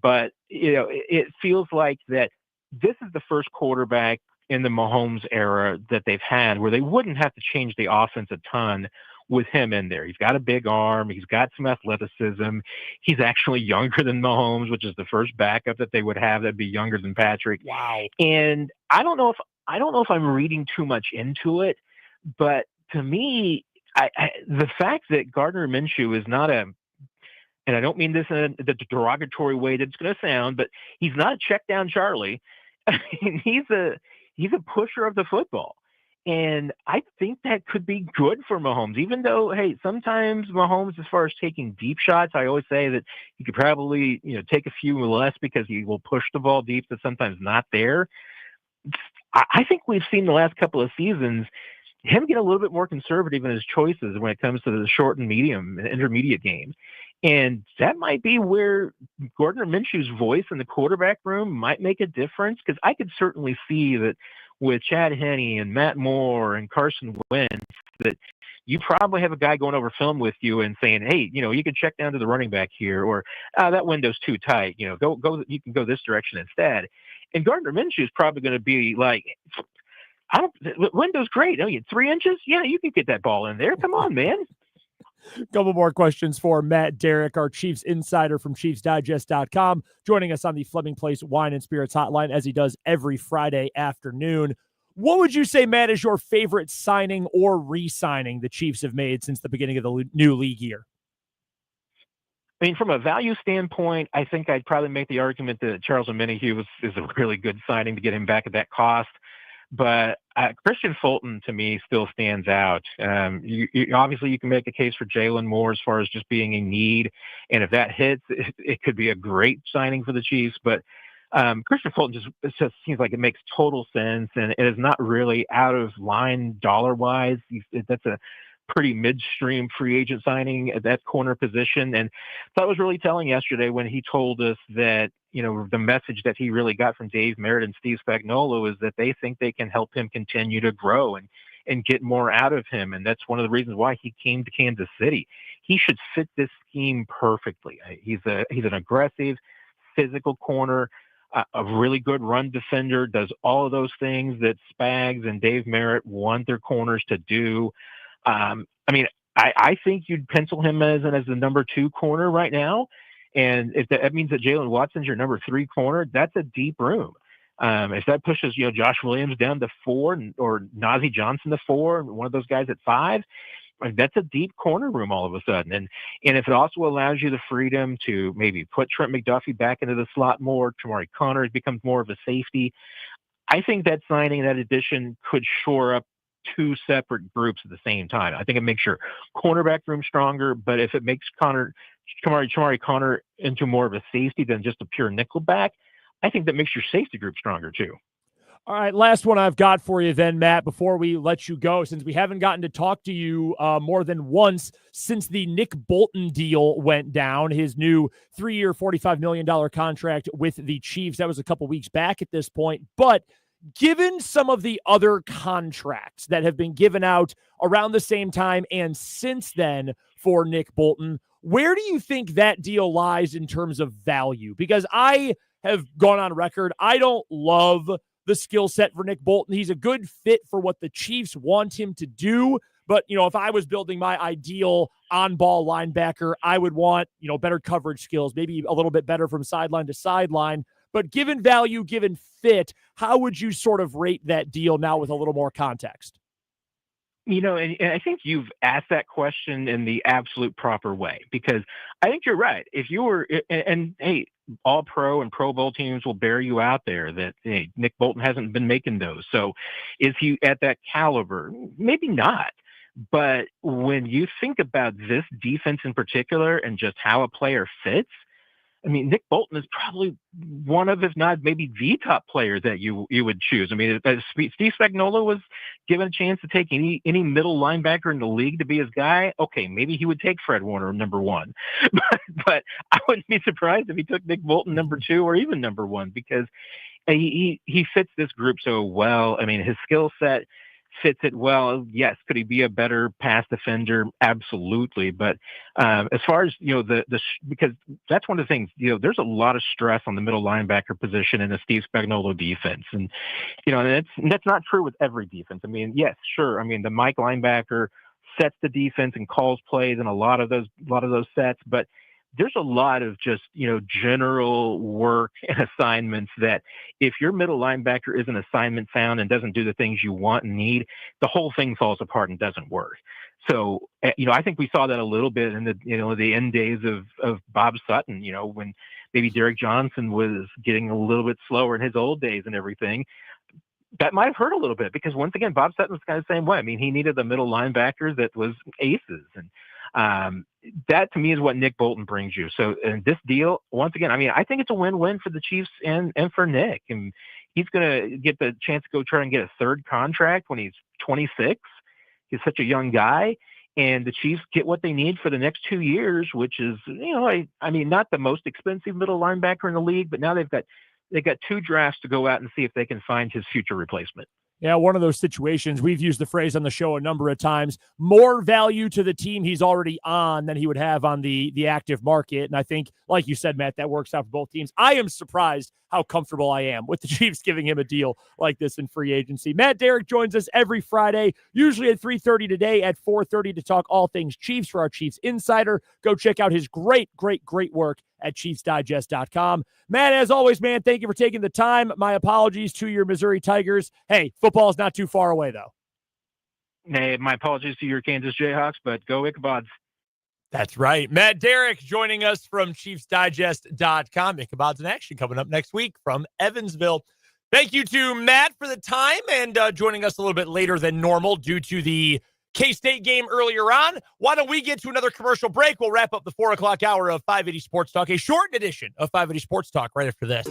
But, it feels like that this is the first quarterback in the Mahomes era that they've had where they wouldn't have to change the offense a ton with him in there. He's got a big arm. He's got some athleticism. He's actually younger than Mahomes, which is the first backup that they would have that'd be younger than Patrick. Wow. And I don't know if I'm reading too much into it, but to me, the fact that Gardner Minshew is not and I don't mean this in the derogatory way that it's going to sound, but he's not a check down Charlie. He's a pusher of the football. And I think that could be good for Mahomes, even though, sometimes Mahomes, as far as taking deep shots, I always say that he could probably, take a few less because he will push the ball deep that's sometimes not there. I think we've seen the last couple of seasons him get a little bit more conservative in his choices when it comes to the short and medium and intermediate game. And that might be where Gardner Minshew's voice in the quarterback room might make a difference, because I could certainly see that with Chad Henne and Matt Moore and Carson Wentz, that you probably have a guy going over film with you and saying, hey, you can check down to the running back here, or that window's too tight, go, you can go this direction instead. And Gardner Minshew is probably going to be like, window's great. 3 inches? Yeah, you can get that ball in there. Come on, man. Couple more questions for Matt Derrick, our Chiefs insider from ChiefsDigest.com, joining us on the Fleming Place Wine and Spirits hotline as he does every Friday afternoon. What would you say, Matt, is your favorite signing or re-signing the Chiefs have made since the beginning of the new league year? From a value standpoint, I think I'd probably make the argument that Charles Omenihu is a really good signing to get him back at that cost. But Christian Fulton, to me, still stands out. Obviously, you can make a case for Jalen Moore as far as just being a need. And if that hits, it could be a great signing for the Chiefs. But Christian Fulton just seems like it makes total sense. And it is not really out of line dollar-wise. That's a pretty midstream free agent signing at that corner position. And that was really telling yesterday when he told us that, the message that he really got from Dave Merritt and Steve Spagnuolo is that they think they can help him continue to grow and get more out of him. And that's one of the reasons why he came to Kansas City. He should fit this scheme perfectly. He's an aggressive, physical corner. a really good run defender, does all of those things that Spags and Dave Merritt want their corners to do. I think you'd pencil him as the number 2 corner right now. And if that means that Jalen Watson's your number 3 corner, that's a deep room. If that pushes, Josh Williams down to 4 or Nazeeh Johnson to 4, one of those guys at 5, that's a deep corner room all of a sudden. And if it also allows you the freedom to maybe put Trent McDuffie back into the slot more, Tamari Connors becomes more of a safety. I think that signing, that addition could shore up 2 separate groups at the same time. I think it makes your cornerback room stronger, but if it makes Tamari Connor into more of a safety than just a pure nickel back, I think that makes your safety group stronger too. All right, last one I've got for you then, Matt, before we let you go, since we haven't gotten to talk to you more than once since the Nick Bolton deal went down, his new 3-year, $45 million contract with the Chiefs. That was a couple weeks back at this point. But given some of the other contracts that have been given out around the same time and since then for Nick Bolton, where do you think that deal lies in terms of value? Because I have gone on record, I don't love the skill set for Nick Bolton. He's a good fit for what the Chiefs want him to do. But, if I was building my ideal on-ball linebacker, I would want, better coverage skills, maybe a little bit better from sideline to sideline. But given value, given fit, how would you sort of rate that deal now with a little more context? And I think you've asked that question in the absolute proper way, because I think you're right. If you were, and hey, all pro and Pro Bowl teams will bear you out there that, hey, Nick Bolton hasn't been making those. So is he at that caliber? Maybe not. But when you think about this defense in particular and just how a player fits, I mean, Nick Bolton is probably one of, if not maybe the top player that you would choose. I mean, if Steve Spagnuolo was given a chance to take any middle linebacker in the league to be his guy, okay, maybe he would take Fred Warner number 1. But I wouldn't be surprised if he took Nick Bolton number 2 or even number 1, because he fits this group so well. I mean, his skill set fits it well. Yes. Could he be a better pass defender? Absolutely. But as far as, because that's one of the things, there's a lot of stress on the middle linebacker position in the Steve Spagnuolo defense. And, and that's not true with every defense. I mean, yes, sure. I mean, the Mike linebacker sets the defense and calls plays in a lot of those sets, but there's a lot of just, general work and assignments that if your middle linebacker isn't assignment sound and doesn't do the things you want and need, the whole thing falls apart and doesn't work. So, I think we saw that a little bit in the end days of Bob Sutton, when maybe Derrick Johnson was getting a little bit slower in his old days and everything. That might have hurt a little bit because, once again, Bob Sutton was kind of the same way. I mean, he needed the middle linebackers that was aces. And that to me is what Nick Bolton brings you. So in this deal, once again, I mean, I think it's a win-win for the Chiefs and for Nick. And he's going to get the chance to go try and get a 3rd contract when he's 26. He's such a young guy. And the Chiefs get what they need for the next 2 years, which is, I mean, not the most expensive middle linebacker in the league, but now they've got 2 drafts to go out and see if they can find his future replacement. Yeah, one of those situations, we've used the phrase on the show a number of times, more value to the team he's already on than he would have on the active market. And I think, like you said, Matt, that works out for both teams. I am surprised how comfortable I am with the Chiefs giving him a deal like this in free agency. Matt Derrick joins us every Friday, usually at 3:30 today at 4:30 to talk all things Chiefs for our Chiefs Insider. Go check out his great work at ChiefsDigest.com. Matt, as always, man, thank you for taking the time. My apologies to your Missouri Tigers. Hey, football is not too far away, though. Hey, my apologies to your Kansas Jayhawks, but go Ichabod's. That's right. Matt Derrick joining us from ChiefsDigest.com. Ichabod's in action coming up next week from Evansville. Thank you to Matt for the time and joining us a little bit later than normal due to the K-State game earlier on. Why don't we get to another commercial break? We'll wrap up the 4 o'clock hour of 580 Sports Talk, a shortened edition of 580 Sports Talk right after this.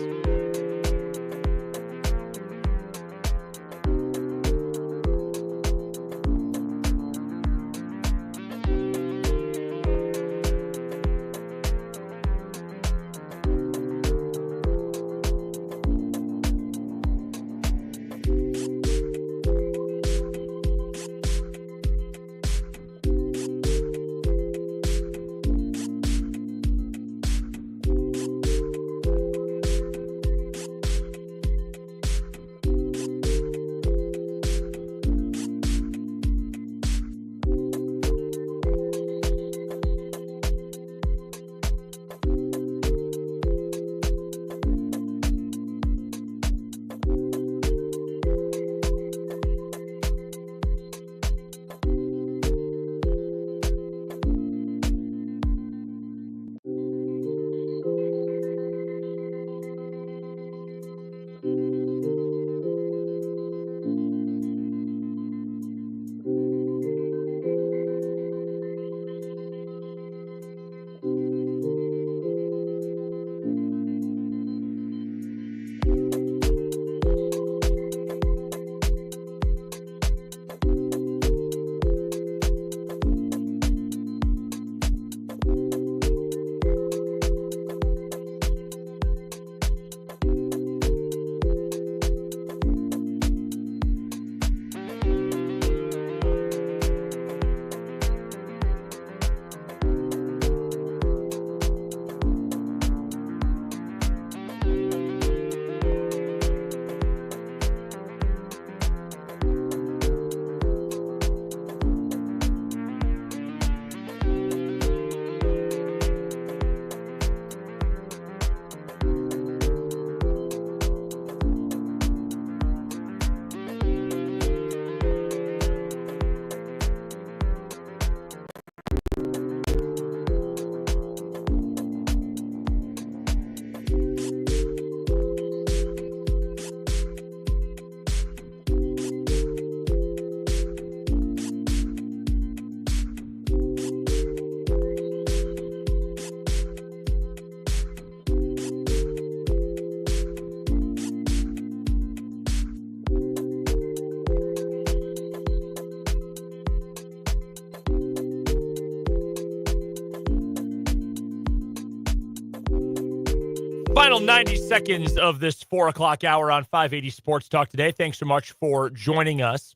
Final 90 seconds of this 4 o'clock hour on 580 Sports Talk today. Thanks so much for joining us.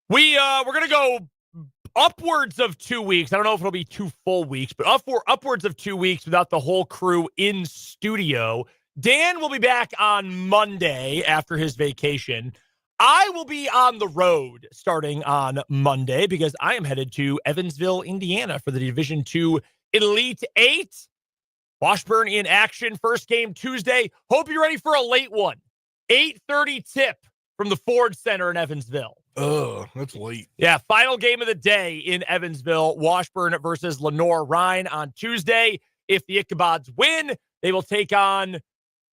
We're going to go upwards of 2 weeks. I don't know if it'll be 2 full weeks, but upwards of 2 weeks without the whole crew in studio. Dan will be back on Monday after his vacation. I will be on the road starting on Monday because I am headed to Evansville, Indiana for the Division II Elite Eight. Washburn in action. First game Tuesday. Hope you're ready for a late one. 8:30 tip from the Ford Center in Evansville. Oh, that's late. Yeah, final game of the day in Evansville. Washburn versus Lenore-Rhine on Tuesday. If the Ichabods win, they will take on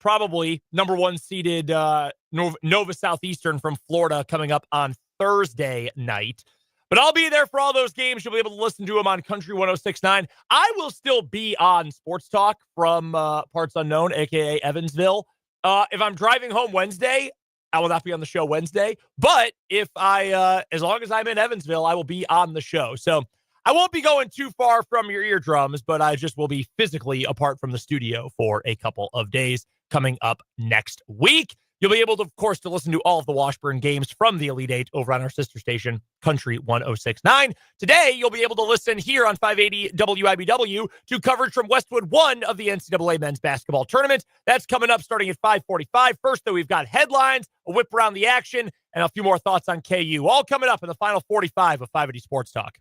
probably number 1 seeded Nova Southeastern from Florida coming up on Thursday night. But I'll be there for all those games. You'll be able to listen to them on Country 106.9. I will still be on Sports Talk from Parts Unknown, a.k.a. Evansville. If I'm driving home Wednesday, I will not be on the show Wednesday. But if as long as I'm in Evansville, I will be on the show. So I won't be going too far from your eardrums, but I just will be physically apart from the studio for a couple of days coming up next week. You'll be able to, of course, to listen to all of the Washburn games from the Elite Eight over on our sister station, Country 106.9. Today, you'll be able to listen here on 580 WIBW to coverage from Westwood 1 of the NCAA men's basketball tournament. That's coming up starting at 5:45. First, though, we've got headlines, a whip around the action, and a few more thoughts on KU. All coming up in the final 45 of 580 Sports Talk.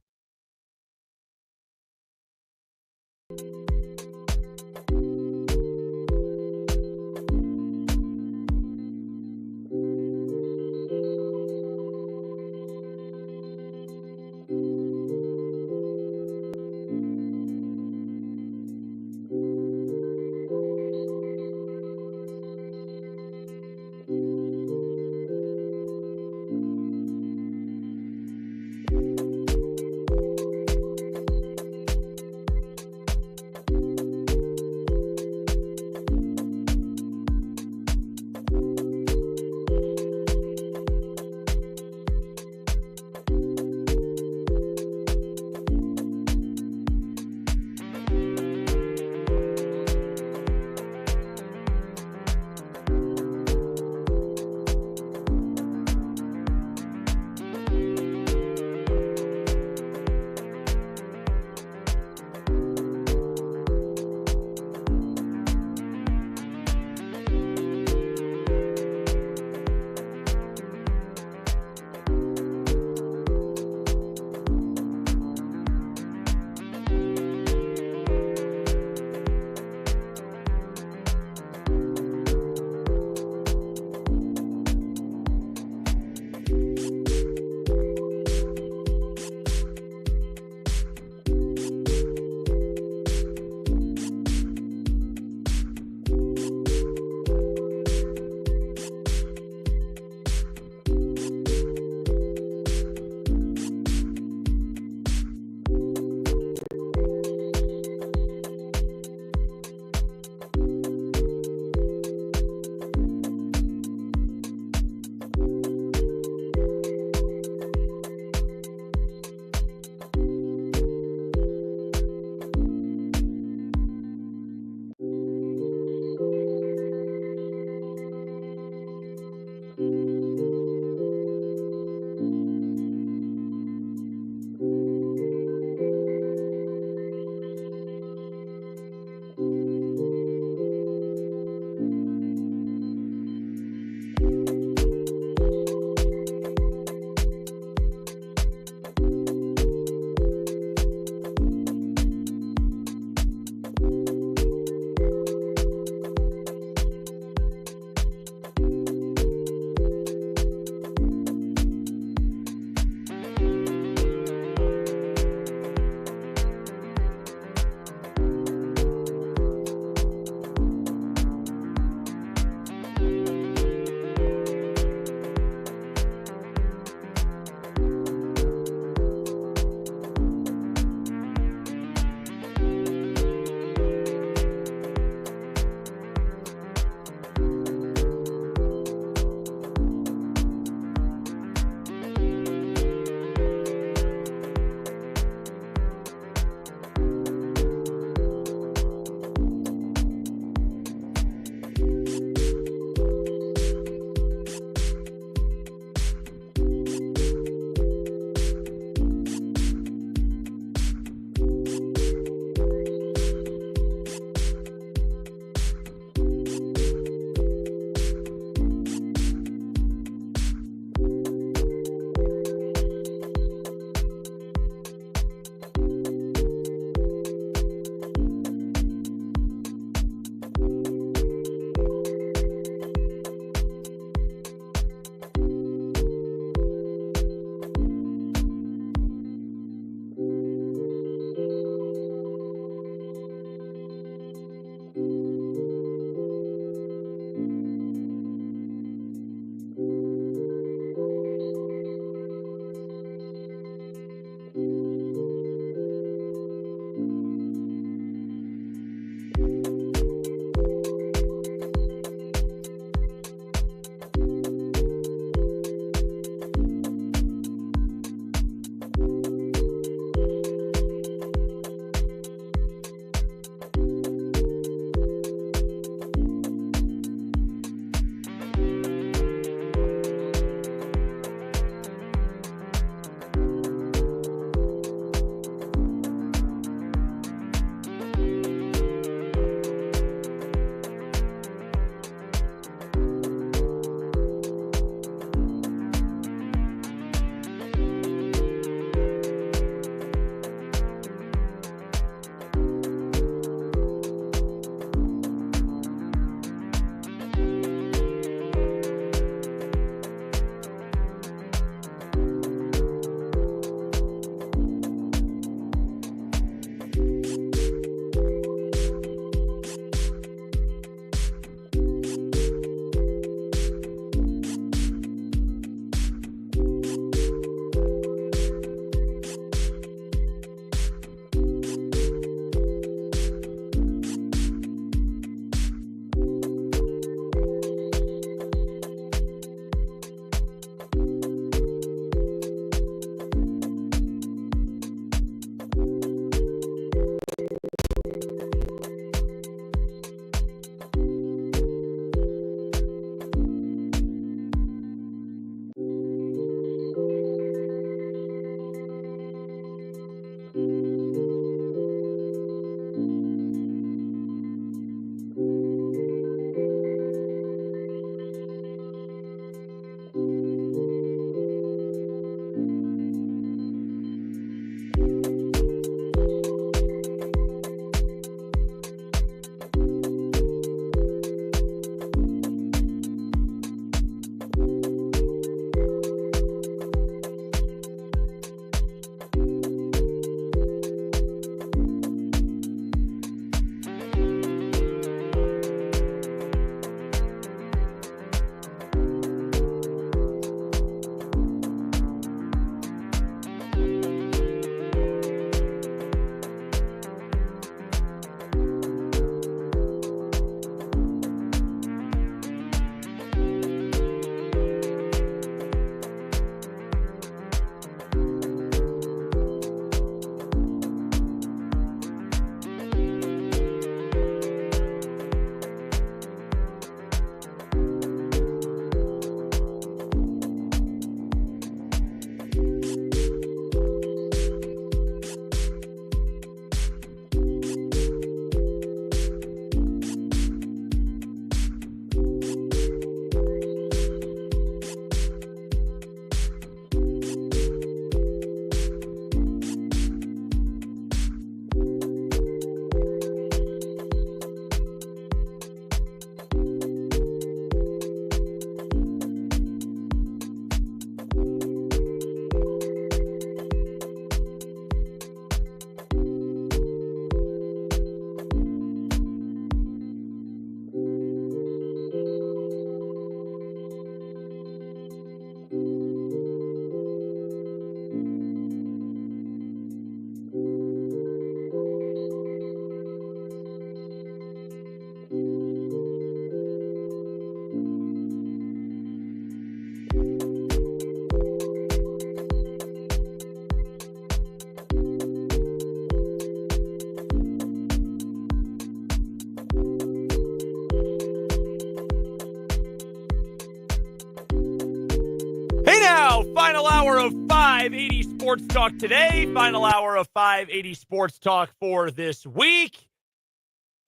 now, final hour of 580 Sports Talk today. Final hour of 580 Sports Talk for this week.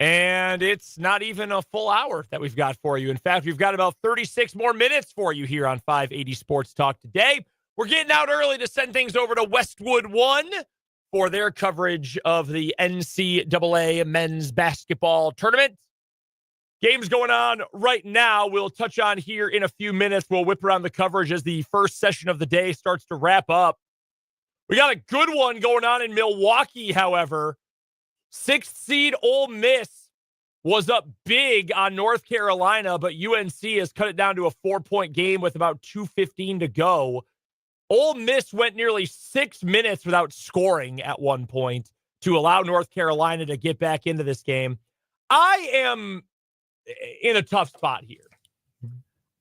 And it's not even a full hour that we've got for you. In fact, we've got about 36 more minutes for you here on 580 Sports Talk today. We're getting out early to send things over to Westwood One for their coverage of the NCAA men's basketball tournament. Games going on right now. We'll touch on here in a few minutes. We'll whip around the coverage as the first session of the day starts to wrap up. We got a good one going on in Milwaukee, however. 6th seed Ole Miss was up big on North Carolina, but UNC has cut it down to a 4-point game with about 2:15 to go. Ole Miss went nearly 6 minutes without scoring at one point to allow North Carolina to get back into this game. I am in a tough spot here.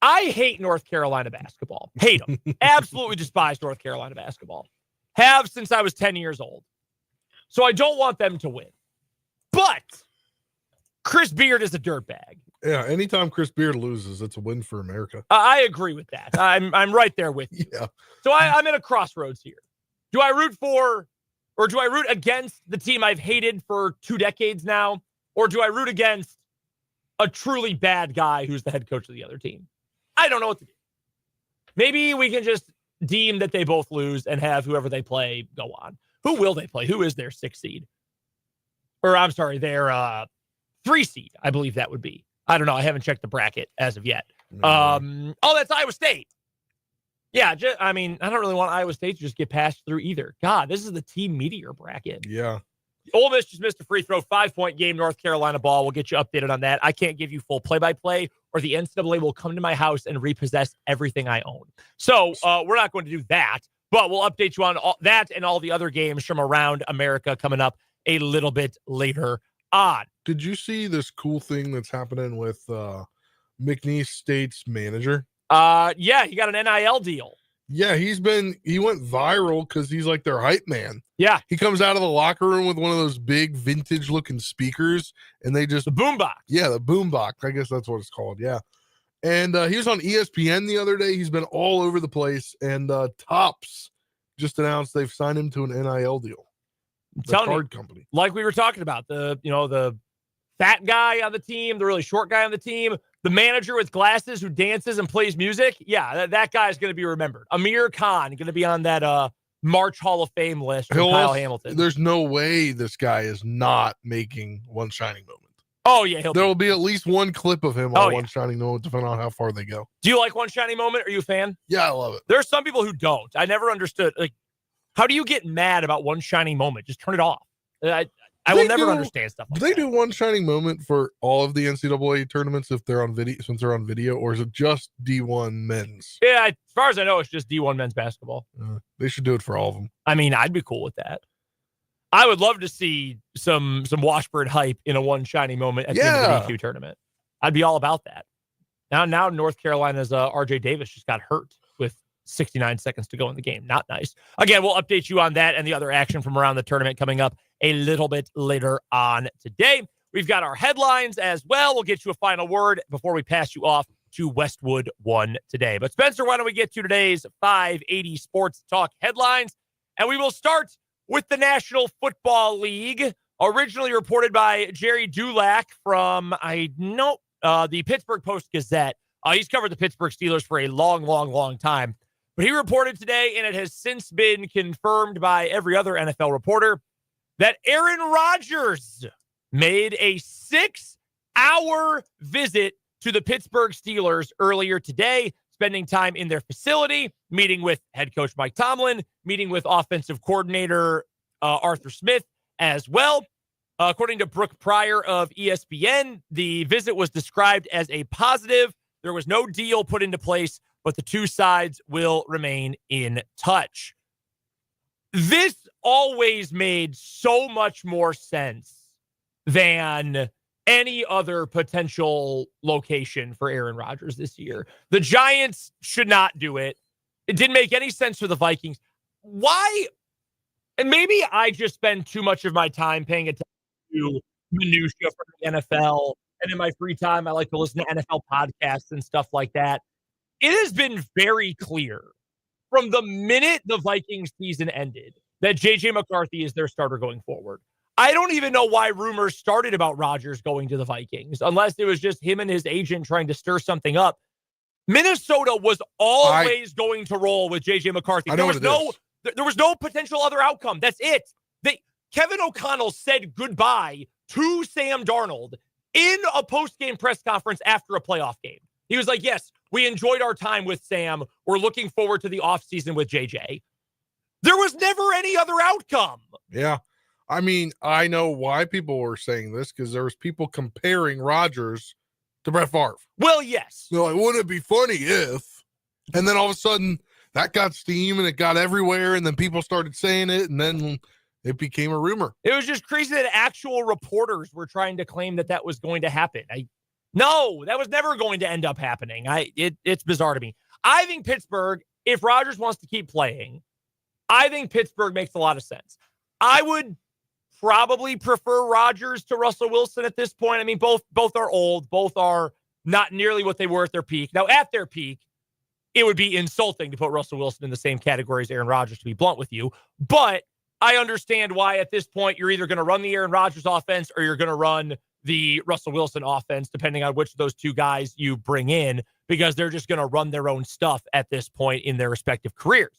I hate North Carolina basketball. Hate them. Absolutely despise North Carolina basketball. Have since I was 10 years old. So I don't want them to win. But Chris Beard is a dirtbag. Yeah, anytime Chris Beard loses, it's a win for America. I agree with that. I'm right there with you. Yeah. So I'm at a crossroads here. Do I root for, or do I root against the team I've hated for 2 decades now? Or do I root against a truly bad guy who's the head coach of the other team? I don't know what to do. Maybe we can just deem that they both lose and have whoever they play go on. Who will they play? Who is their 6th seed? Or I'm sorry, their 3 seed, I believe that would be. I don't know. I haven't checked the bracket as of yet. That's Iowa State. Yeah, I don't really want Iowa State to just get passed through either. God, this is the Team Meteor bracket. Yeah. Ole Miss just missed a free throw, 5-point game, North Carolina ball. We'll get you updated on that. I can't give you full play-by-play, or the NCAA will come to my house and repossess everything I own. So we're not going to do that, but we'll update you on all that and all the other games from around America coming up a little bit later on. Did you see this cool thing that's happening with McNeese State's manager? Yeah, he got an NIL deal. Yeah, he went viral because he's like their hype man. Yeah. He comes out of the locker room with one of those big vintage looking speakers, and they just the boombox. Yeah, the boombox. I guess that's what it's called. Yeah. And he was on ESPN the other day. He's been all over the place, and Topps just announced they've signed him to an NIL deal. The card company. Like we were talking about, the fat guy on the team, the really short guy on the team, the manager with glasses who dances and plays music. Yeah, that guy is going to be remembered. Amir Khan going to be on that March Hall of Fame list from Kyle Hamilton. There's no way this guy is not making One Shining Moment. Oh, yeah. There will be at least one clip of him on One Shining Moment, depending on how far they go. Do you like One Shining Moment? Are you a fan? Yeah, I love it. There are some people who don't. I never understood. Like, how do you get mad about One Shining Moment? Just turn it off. I will never understand stuff like that. Do they do One Shining Moment for all of the NCAA tournaments if they're on video, since they're on video, or is it just D1 men's? Yeah, as far as I know, it's just D1 men's basketball. They should do it for all of them. I mean, I'd be cool with that. I would love to see some Washburn hype in a One Shining Moment at the end of the D2 tournament. I'd be all about that. Now North Carolina's RJ Davis just got hurt with 69 seconds to go in the game. Not nice. Again, we'll update you on that and the other action from around the tournament coming up a little bit later on today. We've got our headlines as well. We'll get you a final word before we pass you off to Westwood One today. But Spencer, why don't we get to today's 580 Sports Talk headlines? And we will start with the National Football League, originally reported by Jerry Dulac from, the Pittsburgh Post-Gazette. He's covered the Pittsburgh Steelers for a long time. But he reported today, and it has since been confirmed by every other NFL reporter, that Aaron Rodgers made a 6-hour visit to the Pittsburgh Steelers earlier today, spending time in their facility, meeting with head coach Mike Tomlin, meeting with offensive coordinator Arthur Smith as well. According to Brooke Pryor of ESPN, the visit was described as a positive. There was no deal put into place, but the two sides will remain in touch. This always made so much more sense than any other potential location for Aaron Rodgers this year. The Giants should not do it. It didn't make any sense for the Vikings. Why? And maybe I just spend too much of my time paying attention to minutia for the NFL. And in my free time, I like to listen to NFL podcasts and stuff like that. It has been very clear from the minute the Vikings season ended that J.J. McCarthy is their starter going forward. I don't even know why rumors started about Rodgers going to the Vikings, unless it was just him and his agent trying to stir something up. Minnesota was always going to roll with J.J. McCarthy. There was no potential other outcome. That's it. Kevin O'Connell said goodbye to Sam Darnold in a post-game press conference after a playoff game. He was like, yes, we enjoyed our time with Sam. We're looking forward to the offseason with JJ. There was never any other outcome. Yeah. I mean, I know why people were saying this, because there was people comparing Rodgers to Brett Favre. Well, yes. They're like, wouldn't it be funny if? And then all of a sudden, that got steam and it got everywhere, and then people started saying it, and then it became a rumor. It was just crazy that actual reporters were trying to claim that was going to happen. No, that was never going to end up happening. It's bizarre to me. I think Pittsburgh, if Rodgers wants to keep playing, I think Pittsburgh makes a lot of sense. I would probably prefer Rodgers to Russell Wilson at this point. I mean, both are old. Both are not nearly what they were at their peak. Now, at their peak, it would be insulting to put Russell Wilson in the same category as Aaron Rodgers, to be blunt with you. But I understand why at this point you're either going to run the Aaron Rodgers offense or you're going to run the Russell Wilson offense, depending on which of those two guys you bring in, because they're just going to run their own stuff at this point in their respective careers.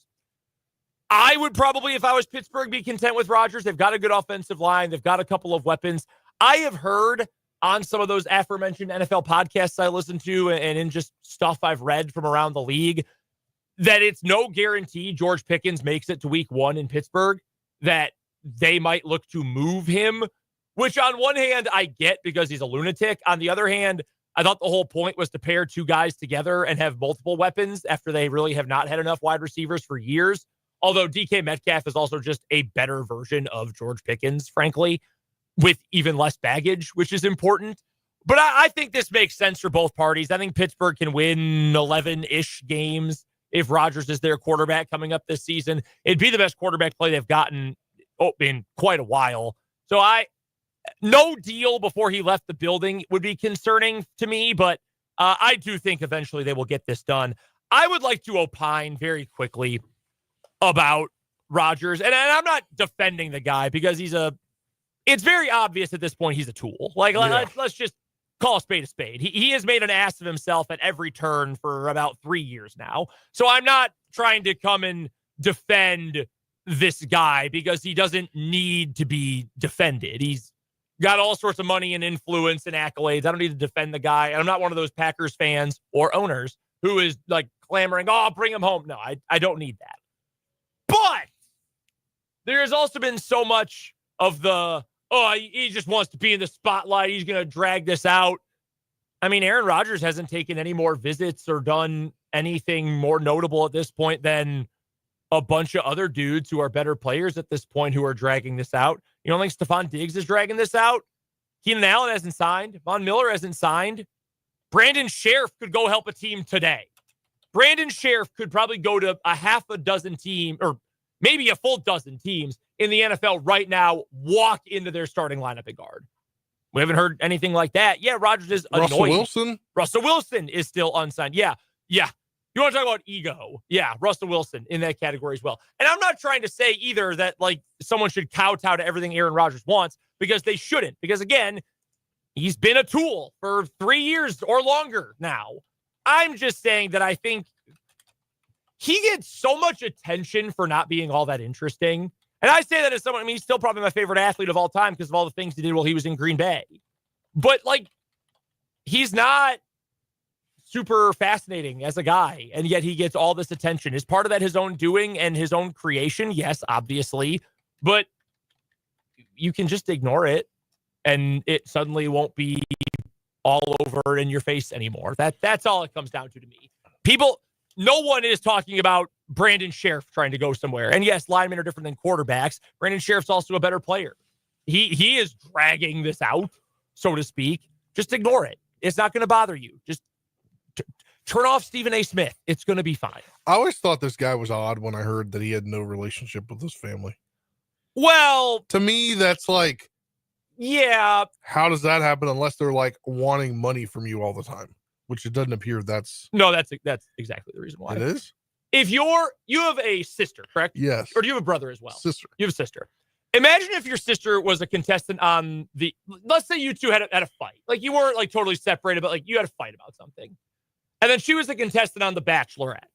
I would probably, if I was Pittsburgh, be content with Rodgers. They've got a good offensive line. They've got a couple of weapons. I have heard on some of those aforementioned NFL podcasts I listen to and in just stuff I've read from around the league that it's no guarantee George Pickens makes it to week 1 in Pittsburgh, that they might look to move him, which on one hand I get because he's a lunatic. On the other hand, I thought the whole point was to pair two guys together and have multiple weapons after they really have not had enough wide receivers for years. Although DK Metcalf is also just a better version of George Pickens, frankly, with even less baggage, which is important. But I think this makes sense for both parties. I think Pittsburgh can win 11-ish games if Rodgers is their quarterback coming up this season. It'd be the best quarterback play they've gotten in quite a while. So no deal before he left the building would be concerning to me, but I do think eventually they will get this done. I would like to opine very quickly about Rodgers, and I'm not defending the guy because it's very obvious at this point he's a tool. Let's just call a spade a spade. He has made an ass of himself at every turn for about 3 years now. So I'm not trying to come and defend this guy because he doesn't need to be defended. He's got all sorts of money and influence and accolades. I don't need to defend the guy. I'm not one of those Packers fans or owners who is like clamoring, oh, bring him home. No, I don't need that. But there has also been so much of he just wants to be in the spotlight. He's going to drag this out. I mean, Aaron Rodgers hasn't taken any more visits or done anything more notable at this point than a bunch of other dudes who are better players at this point who are dragging this out. You don't think Stephon Diggs is dragging this out? Keenan Allen hasn't signed. Von Miller hasn't signed. Brandon Sheriff could go help a team today. Brandon Sheriff could probably go to a half a dozen team or maybe a full dozen teams in the NFL right now, walk into their starting lineup at guard. We haven't heard anything like that. Yeah, Rodgers is annoying. Russell Wilson is still unsigned. Yeah. You want to talk about ego? Yeah, Russell Wilson in that category as well. And I'm not trying to say either that like someone should kowtow to everything Aaron Rodgers wants, because they shouldn't. Because again, he's been a tool for 3 years or longer now. I'm just saying that I think he gets so much attention for not being all that interesting. And I say that as someone, he's still probably my favorite athlete of all time because of all the things he did while he was in Green Bay. But, he's not super fascinating as a guy, and yet he gets all this attention. Is part of that his own doing and his own creation? Yes, obviously. But you can just ignore it, and it suddenly won't be all over in your face anymore. That's all it comes down to me. No one is talking about Brandon Sheriff trying to go somewhere. And yes, linemen are different than quarterbacks. Brandon Sheriff's also a better player. He is dragging this out, so to speak. Just ignore it. It's not going to bother you. Just turn off Stephen A. Smith. It's going to be fine. I always thought this guy was odd when I heard that he had no relationship with his family. Well, to me, that's like, yeah. How does that happen unless they're wanting money from you all the time? Which it doesn't appear that's... No, that's exactly the reason why. It is? If you have a sister, correct? Yes. Or do you have a brother as well? Sister. You have a sister. Imagine if your sister was a contestant on let's say you two had a fight. Like you weren't like totally separated, but like you had a fight about something. And then she was a contestant on The Bachelorette.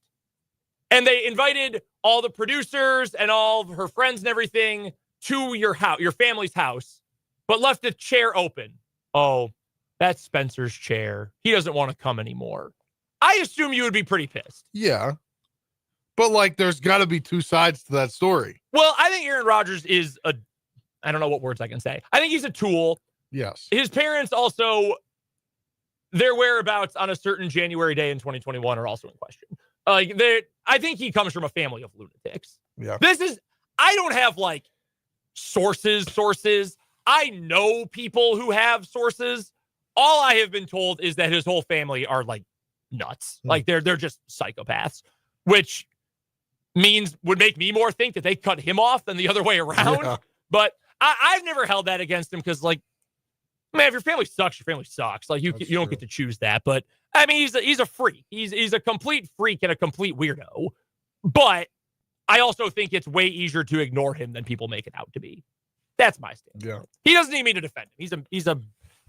And they invited all the producers and all of her friends and everything to your house, your family's house, but left a chair open. Oh, that's Spencer's chair. He doesn't want to come anymore. I assume you would be pretty pissed. Yeah. But like there's got to be two sides to that story. Well, I think Aaron Rodgers is I don't know what words I can say. I think he's a tool. Yes. His parents also, their whereabouts on a certain January day in 2021 are also in question. I think he comes from a family of lunatics. Yeah. I don't have like sources. I know people who have sources. All I have been told is that his whole family are like nuts. Like they're just psychopaths, which would make me more think that they cut him off than the other way around. Yeah. But I've never held that against him because, like, man, if your family sucks, your family sucks. Like you don't get to choose that. But I mean, he's a freak. He's a complete freak and a complete weirdo. But I also think it's way easier to ignore him than people make it out to be. That's my stance. Yeah. He doesn't need me to defend him. He's a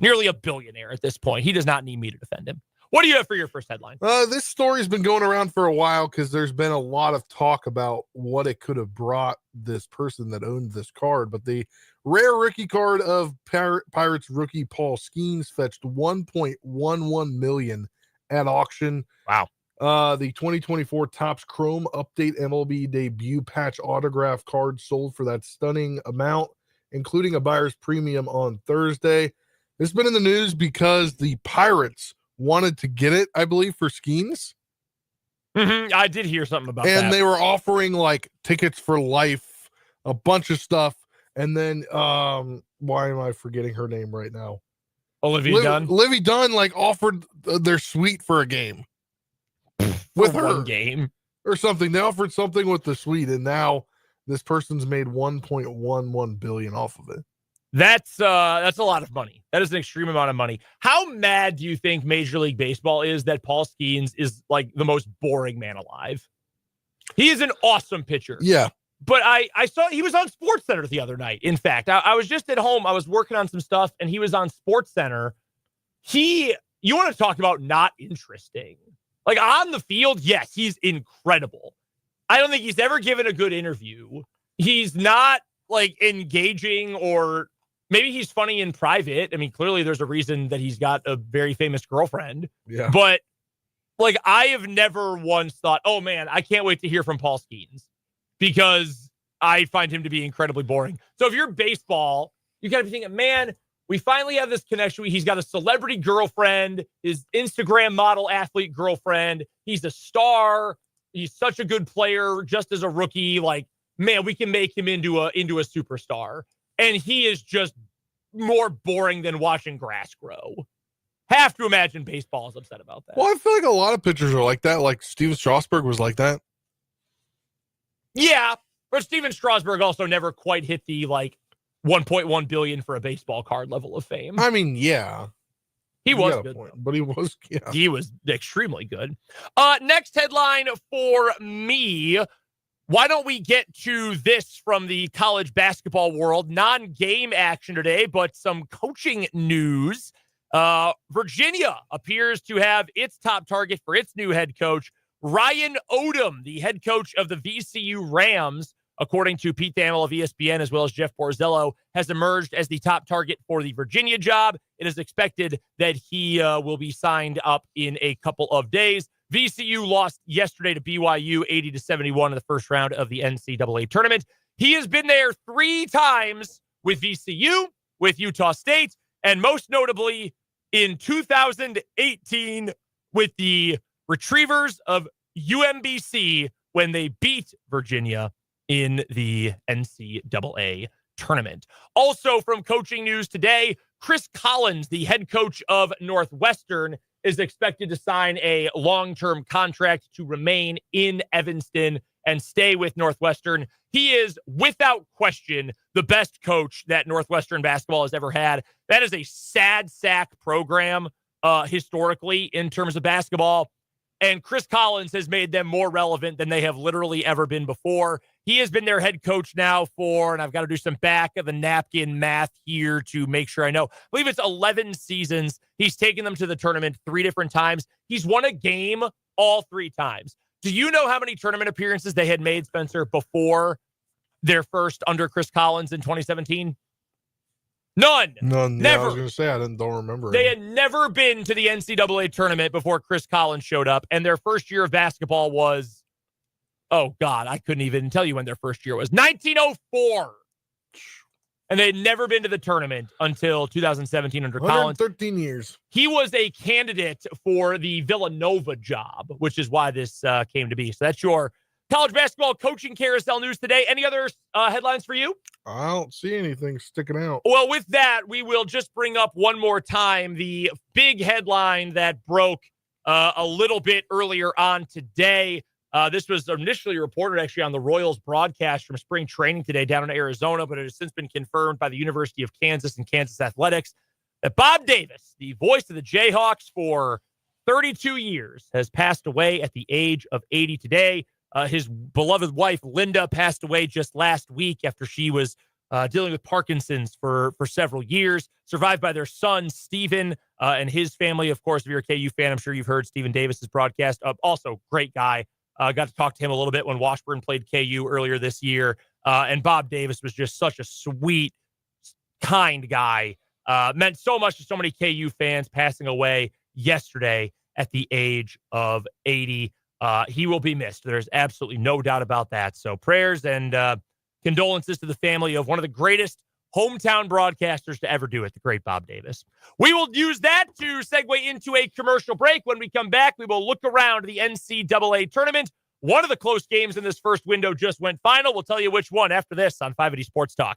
nearly a billionaire at this point. He does not need me to defend him. What do you have for your first headline? This story's been going around for a while because there's been a lot of talk about what it could have brought this person that owned this card. But the rare rookie card of Pirates rookie Paul Skeens fetched $1.11 million at auction. Wow. The 2024 Topps Chrome Update MLB debut patch autograph card sold for that stunning amount, including a buyer's premium on Thursday. It's been in the news because the Pirates wanted to get it, I believe, for Skeens. Mm-hmm. I did hear something about that. And they were offering like tickets for life, a bunch of stuff. And then, why am I forgetting her name right now? Olivia Dunn. Livy Dunn like offered their suite for a game with her one game or something. They offered something with the suite, and now this person's made $1.11 billion off of it. That's a lot of money. That is an extreme amount of money. How mad do you think Major League Baseball is that Paul Skeens is like the most boring man alive? He is an awesome pitcher. Yeah. But I saw he was on SportsCenter the other night. In fact, I was just at home. I was working on some stuff, and he was on SportsCenter. You want to talk about not interesting. Like on the field, yes, he's incredible. I don't think he's ever given a good interview. He's not like engaging, or maybe he's funny in private. I mean, clearly there's a reason that he's got a very famous girlfriend. Yeah. But like I have never once thought, oh man, I can't wait to hear from Paul Skeens, because I find him to be incredibly boring. So if you're baseball, you got to be thinking, man, we finally have this connection. He's got a celebrity girlfriend, his Instagram model athlete girlfriend. He's a star. He's such a good player just as a rookie. Like, man, we can make him into a superstar. And he is just more boring than watching grass grow. Have to imagine baseball is upset about that. Well, I feel like a lot of pitchers are like that. Like Steven Strasburg was like that. Yeah, but Steven Strasburg also never quite hit the like 1.1 billion for a baseball card level of fame. I mean, yeah. He was good, but he was, yeah. He was extremely good. Next headline for me. Why don't we get to this from the college basketball world? Non-game action today, but some coaching news. Virginia appears to have its top target for its new head coach, Ryan Odom, the head coach of the VCU Rams, according to Pete Thamel of ESPN, as well as Jeff Borzello, has emerged as the top target for the Virginia job. It is expected that he will be signed up in a couple of days. VCU lost yesterday to BYU 80-71 in the first round of the NCAA tournament. He has been there 3 times with VCU, with Utah State, and most notably in 2018 with the Retrievers of UMBC when they beat Virginia in the NCAA tournament. Also from coaching news today, Chris Collins, the head coach of Northwestern, is expected to sign a long-term contract to remain in Evanston and stay with Northwestern. He is, without question, the best coach that Northwestern basketball has ever had. That is a sad sack program historically in terms of basketball. And Chris Collins has made them more relevant than they have literally ever been before. He has been their head coach now and I've got to do some back of the napkin math here to make sure I know. I believe it's 11 seasons. He's taken them to the tournament 3 different times. He's won a game all 3 times. Do you know how many tournament appearances they had made, Spencer, before their first under Chris Collins in 2017? None. Never. Yeah, I was going to say, don't remember. They had never been to the NCAA tournament before Chris Collins showed up, and their first year of basketball was, oh, God, I couldn't even tell you when their first year was. 1904. And they had never been to the tournament until 2017 under Collins. 13 years. He was a candidate for the Villanova job, which is why this came to be. So that's your college basketball coaching carousel news today. Any other headlines for you? I don't see anything sticking out. Well, with that, we will just bring up one more time the big headline that broke a little bit earlier on today. This was initially reported actually on the Royals broadcast from spring training today down in Arizona, but it has since been confirmed by the University of Kansas and Kansas Athletics that Bob Davis, the voice of the Jayhawks for 32 years, has passed away at the age of 80 today. His beloved wife, Linda, passed away just last week after she was dealing with Parkinson's for several years, survived by their son, Stephen, and his family. Of course, if you're a KU fan, I'm sure you've heard Stephen Davis's broadcast. Also, great guy. Got to talk to him a little bit when Washburn played KU earlier this year. And Bob Davis was just such a sweet, kind guy. Meant so much to so many KU fans, passing away yesterday at the age of 80. He will be missed. There's absolutely no doubt about that. So prayers and condolences to the family of one of the greatest hometown broadcasters to ever do it, the great Bob Davis. We will use that to segue into a commercial break. When we come back, we will look around the NCAA tournament. One of the close games in this first window just went final. We'll tell you which one after this on 580 Sports Talk.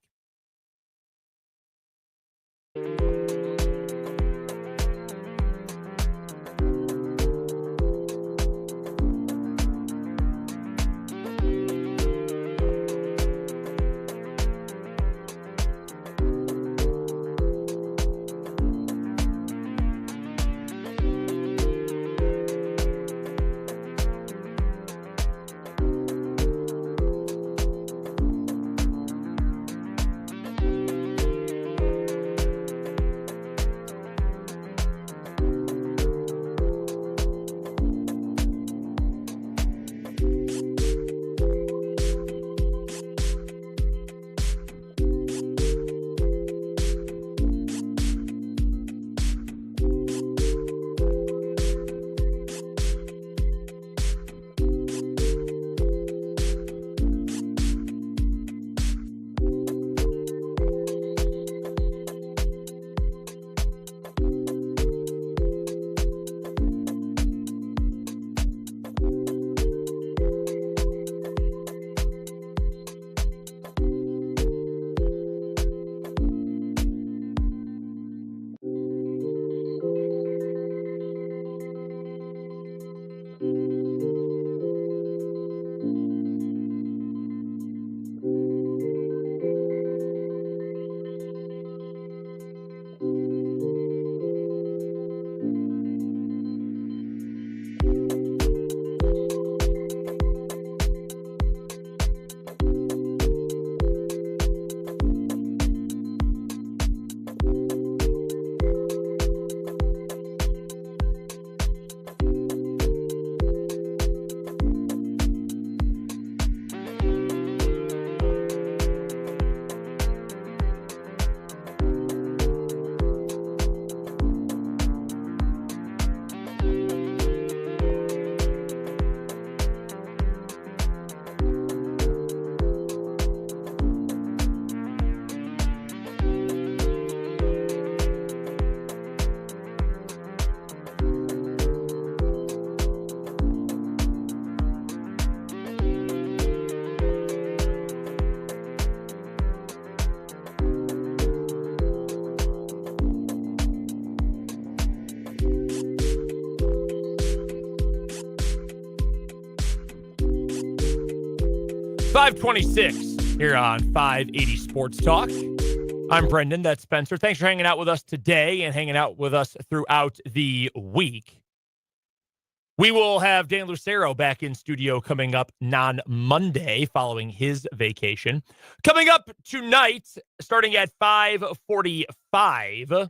.526 here on 580 Sports Talk. I'm Brendan. That's Spencer. Thanks for hanging out with us today and hanging out with us throughout the week. We will have Dan Lucero back in studio coming up non-Monday following his vacation. Coming up tonight, starting at 5:45,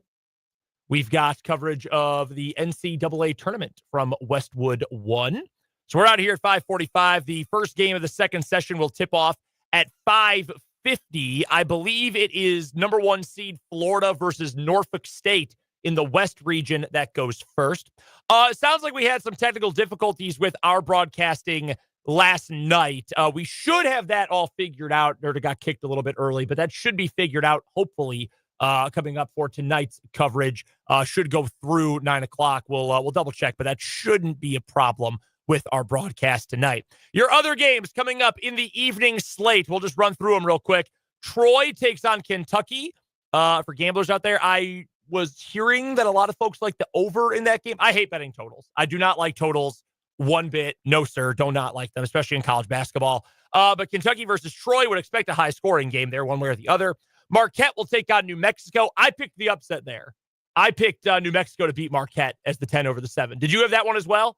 we've got coverage of the NCAA tournament from Westwood 1. So we're out here at 5:45. The first game of the second session will tip off at 5:50. I believe it is number 1 seed Florida versus Norfolk State in the West region that goes first. It sounds like we had some technical difficulties with our broadcasting last night. We should have that all figured out, or it got kicked a little bit early, but that should be figured out, hopefully, coming up for tonight's coverage. Should go through 9 o'clock. We'll double check, but that shouldn't be a problem with our broadcast tonight. Your other games coming up in the evening slate. We'll just run through them real quick. Troy takes on Kentucky. For gamblers out there, I was hearing that a lot of folks like the over in that game. I hate betting totals. I do not like totals one bit. No, sir. Do not like them, especially in college basketball. But Kentucky versus Troy, would expect a high scoring game there, one way or the other. Marquette will take on New Mexico. I picked the upset there. I picked New Mexico to beat Marquette as the 10 over the 7. Did you have that one as well?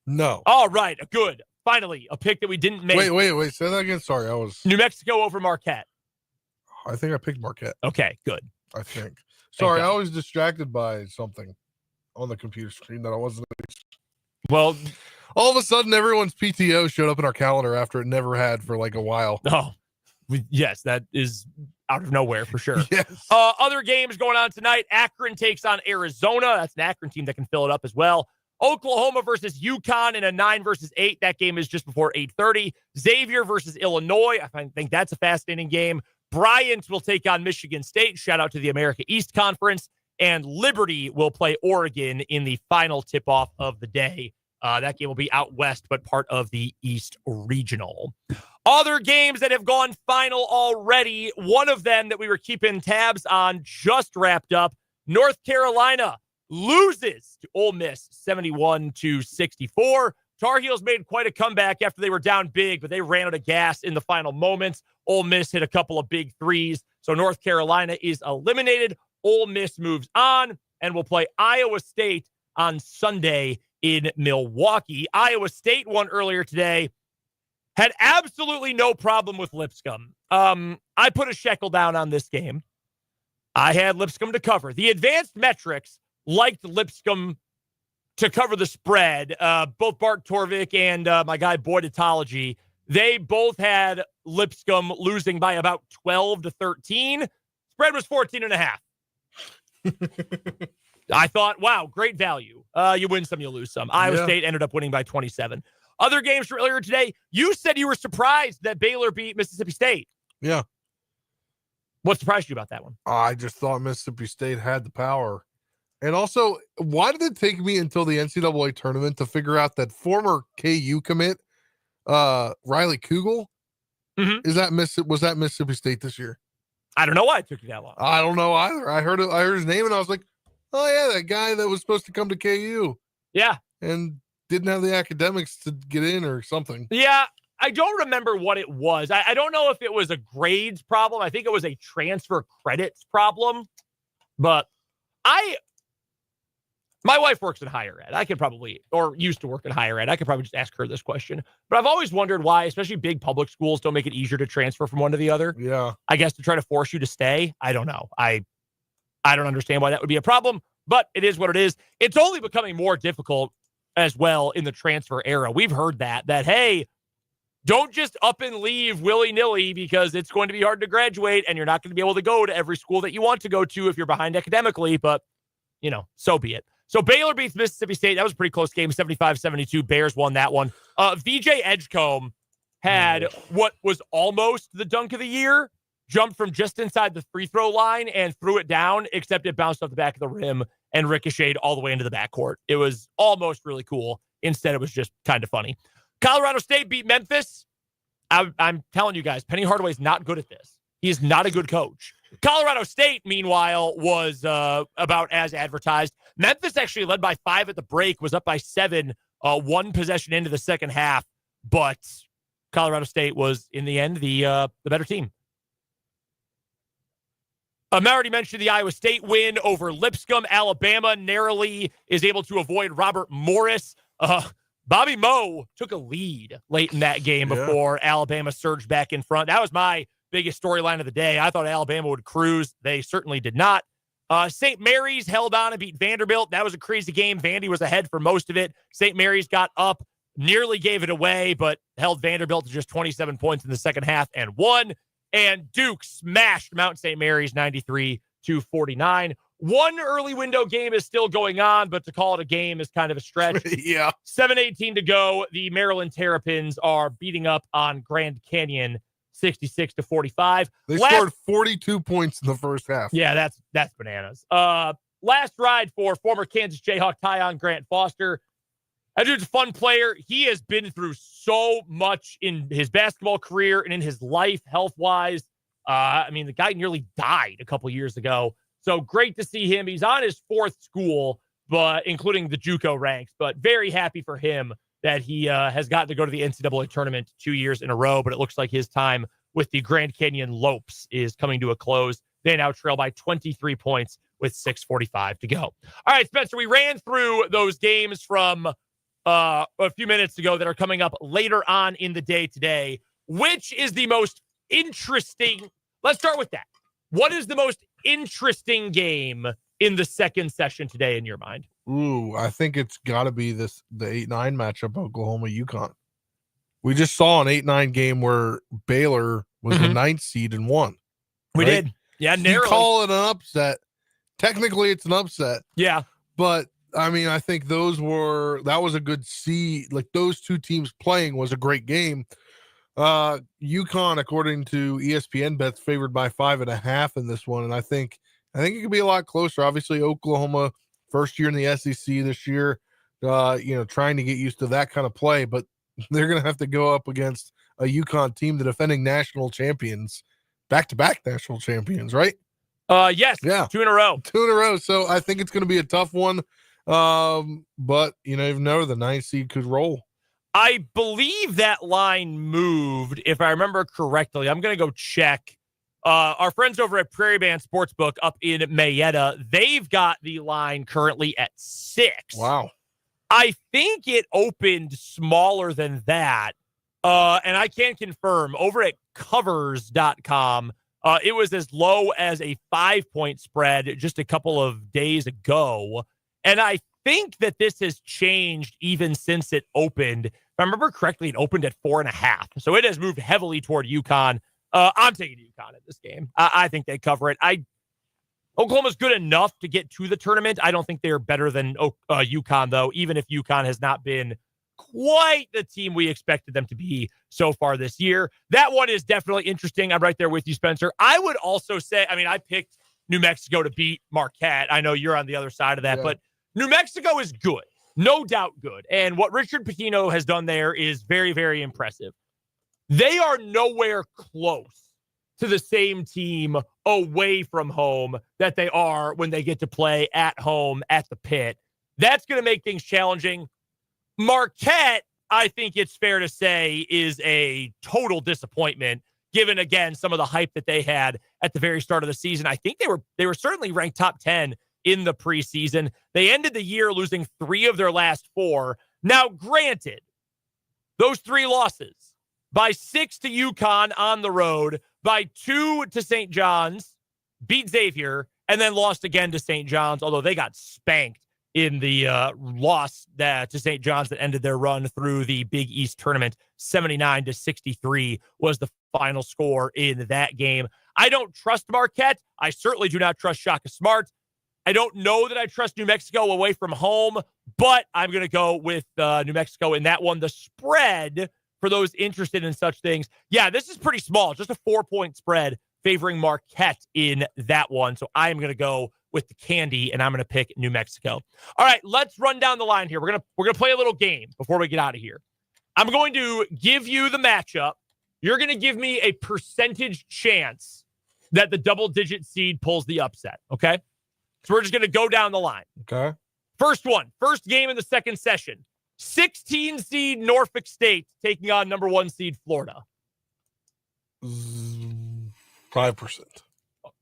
No. All right. Good. Finally, a pick that we didn't make. Wait. Say that again. Sorry, New Mexico over Marquette. I think I picked Marquette. Okay, good. I think. Sorry, I was distracted by something on the computer screen that I wasn't. Well, all of a sudden, everyone's PTO showed up in our calendar after it never had for like a while. Oh, yes, that is out of nowhere for sure. Yes. Other games going on tonight. Akron takes on Arizona. That's an Akron team that can fill it up as well. Oklahoma versus UConn in a 9 versus 8. That game is just before 8:30. Xavier versus Illinois. I think that's a fascinating game. Bryant will take on Michigan State. Shout out to the America East Conference. And Liberty will play Oregon in the final tip-off of the day. That game will be out west, but part of the East Regional. Other games that have gone final already. One of them that we were keeping tabs on just wrapped up. North Carolina loses to Ole Miss 71-64. Tar Heels made quite a comeback after they were down big, but they ran out of gas in the final moments. Ole Miss hit a couple of big threes, so North Carolina is eliminated. Ole Miss moves on and will play Iowa State on Sunday in Milwaukee. Iowa State won earlier today. Had absolutely no problem with Lipscomb. I put a shekel down on this game. I had Lipscomb to cover. The advanced metrics liked Lipscomb to cover the spread. Both Bart Torvik and my guy Boydetology, they both had Lipscomb losing by about 12-13. Spread was 14.5. I thought, wow, great value. You win some, you lose some. Iowa State ended up winning by 27. Other games from earlier today, you said you were surprised that Baylor beat Mississippi State. Yeah. What surprised you about that one? I just thought Mississippi State had the power. And also, why did it take me until the NCAA tournament to figure out that former KU commit, Riley Kugel, was that Mississippi State this year? I don't know why it took you that long. I don't know either. I heard his name and I was like, oh yeah, that guy that was supposed to come to KU. Yeah. And didn't have the academics to get in or something. Yeah. I don't remember what it was. I don't know if it was a grades problem. I think it was a transfer credits problem. But my wife works in higher ed. I could probably, or used to work in higher ed. I could probably just ask her this question. But I've always wondered why, especially big public schools, don't make it easier to transfer from one to the other. Yeah. I guess to try to force you to stay. I don't know. I don't understand why that would be a problem, but it is what it is. It's only becoming more difficult as well in the transfer era. We've heard that, hey, don't just up and leave willy-nilly because it's going to be hard to graduate and you're not going to be able to go to every school that you want to go to if you're behind academically, but, so be it. So Baylor beats Mississippi State. That was a pretty close game, 75-72. Bears won that one. VJ Edgecombe had what was almost the dunk of the year, jumped from just inside the free throw line and threw it down, except it bounced off the back of the rim and ricocheted all the way into the backcourt. It was almost really cool. Instead, it was just kind of funny. Colorado State beat Memphis. I'm telling you guys, Penny Hardaway's not good at this. He is not a good coach. Colorado State, meanwhile, was about as advertised. Memphis actually led by 5 at the break, was up by 7, one possession into the second half, but Colorado State was, in the end, the better team. I already mentioned the Iowa State win over Lipscomb. Alabama narrowly is able to avoid Robert Morris. Bobby Moe took a lead late in that game before Alabama surged back in front. That was my biggest storyline of the day. I thought Alabama would cruise. They certainly did not. St. Mary's held on and beat Vanderbilt. That was a crazy game. Vandy was ahead for most of it. St. Mary's got up, nearly gave it away, but held Vanderbilt to just 27 points in the second half and won. And Duke smashed Mount St. Mary's 93-49. One early window game is still going on, but to call it a game is kind of a stretch. 7:18 to go. The Maryland Terrapins are beating up on Grand Canyon 66-45. They scored 42 points in the first half. Yeah, that's bananas. Last ride for former Kansas Jayhawk Tyon Grant Foster. That dude's a fun player. He has been through so much in his basketball career and in his life, health-wise. The guy nearly died a couple years ago. So great to see him. He's on his fourth school, but including the JUCO ranks, but very happy for him that he has gotten to go to the NCAA tournament 2 years in a row, but it looks like his time with the Grand Canyon Lopes is coming to a close. They now trail by 23 points with 6:45 to go. All right, Spencer, we ran through those games from a few minutes ago that are coming up later on in the day today. Which is the most interesting? Let's start with that. What is the most interesting game in the second session today in your mind? Ooh, I think it's got to be the 8-9 matchup, Oklahoma-UConn. We just saw an 8-9 game where Baylor was the 9th seed and won. We did. Yeah, narrowly. You call it an upset. Technically, it's an upset. Yeah. But, I think that was a good seed. Like, those two teams playing was a great game. UConn, according to ESPN bets, favored by 5.5 in this one. And I think it could be a lot closer. Obviously, Oklahoma, first year in the SEC this year, trying to get used to that kind of play, but they're going to have to go up against a UConn team, the defending national champions, back-to-back national champions, right? Yes. Yeah. 2 in a row. 2 in a row. So I think it's going to be a tough one. But even though the 9th seed could roll. I believe that line moved, if I remember correctly. I'm going to go check. Our friends over at Prairie Band Sportsbook up in Mayetta, they've got the line currently at 6. Wow. I think it opened smaller than that. And I can confirm over at covers.com, it was as low as a 5-point spread just a couple of days ago. And I think that this has changed even since it opened. If I remember correctly, it opened at 4.5. So it has moved heavily toward UConn. I'm taking UConn in this game. I think they cover it. Oklahoma's good enough to get to the tournament. I don't think they're better than UConn, though, even if UConn has not been quite the team we expected them to be so far this year. That one is definitely interesting. I'm right there with you, Spencer. I would also say, I picked New Mexico to beat Marquette. I know you're on the other side of that, but New Mexico is good. No doubt good. And what Richard Pitino has done there is very, very impressive. They are nowhere close to the same team away from home that they are when they get to play at home at the Pit. That's going to make things challenging. Marquette, I think it's fair to say, is a total disappointment, given, again, some of the hype that they had at the very start of the season. I think they were certainly ranked top 10 in the preseason. They ended the year losing 3 of their last 4. Now, granted, those 3 losses, by 6 to UConn on the road, by 2 to St. John's, beat Xavier, and then lost again to St. John's, although they got spanked in the loss to St. John's that ended their run through the Big East tournament. 79-63 was the final score in that game. I don't trust Marquette. I certainly do not trust Shaka Smart. I don't know that I trust New Mexico away from home, but I'm going to go with New Mexico in that one. The spread, for those interested in such things, this is pretty small, just a 4-point spread favoring Marquette in that one. So I am going to go with the candy, and I'm going to pick New Mexico. All right, let's run down the line here. We're gonna play a little game before we get out of here. I'm going to give you the matchup. You're going to give me a percentage chance that the double-digit seed pulls the upset, okay? So we're just going to go down the line. Okay. First game in the second session. 16 seed Norfolk State taking on number 1 seed Florida. 5%.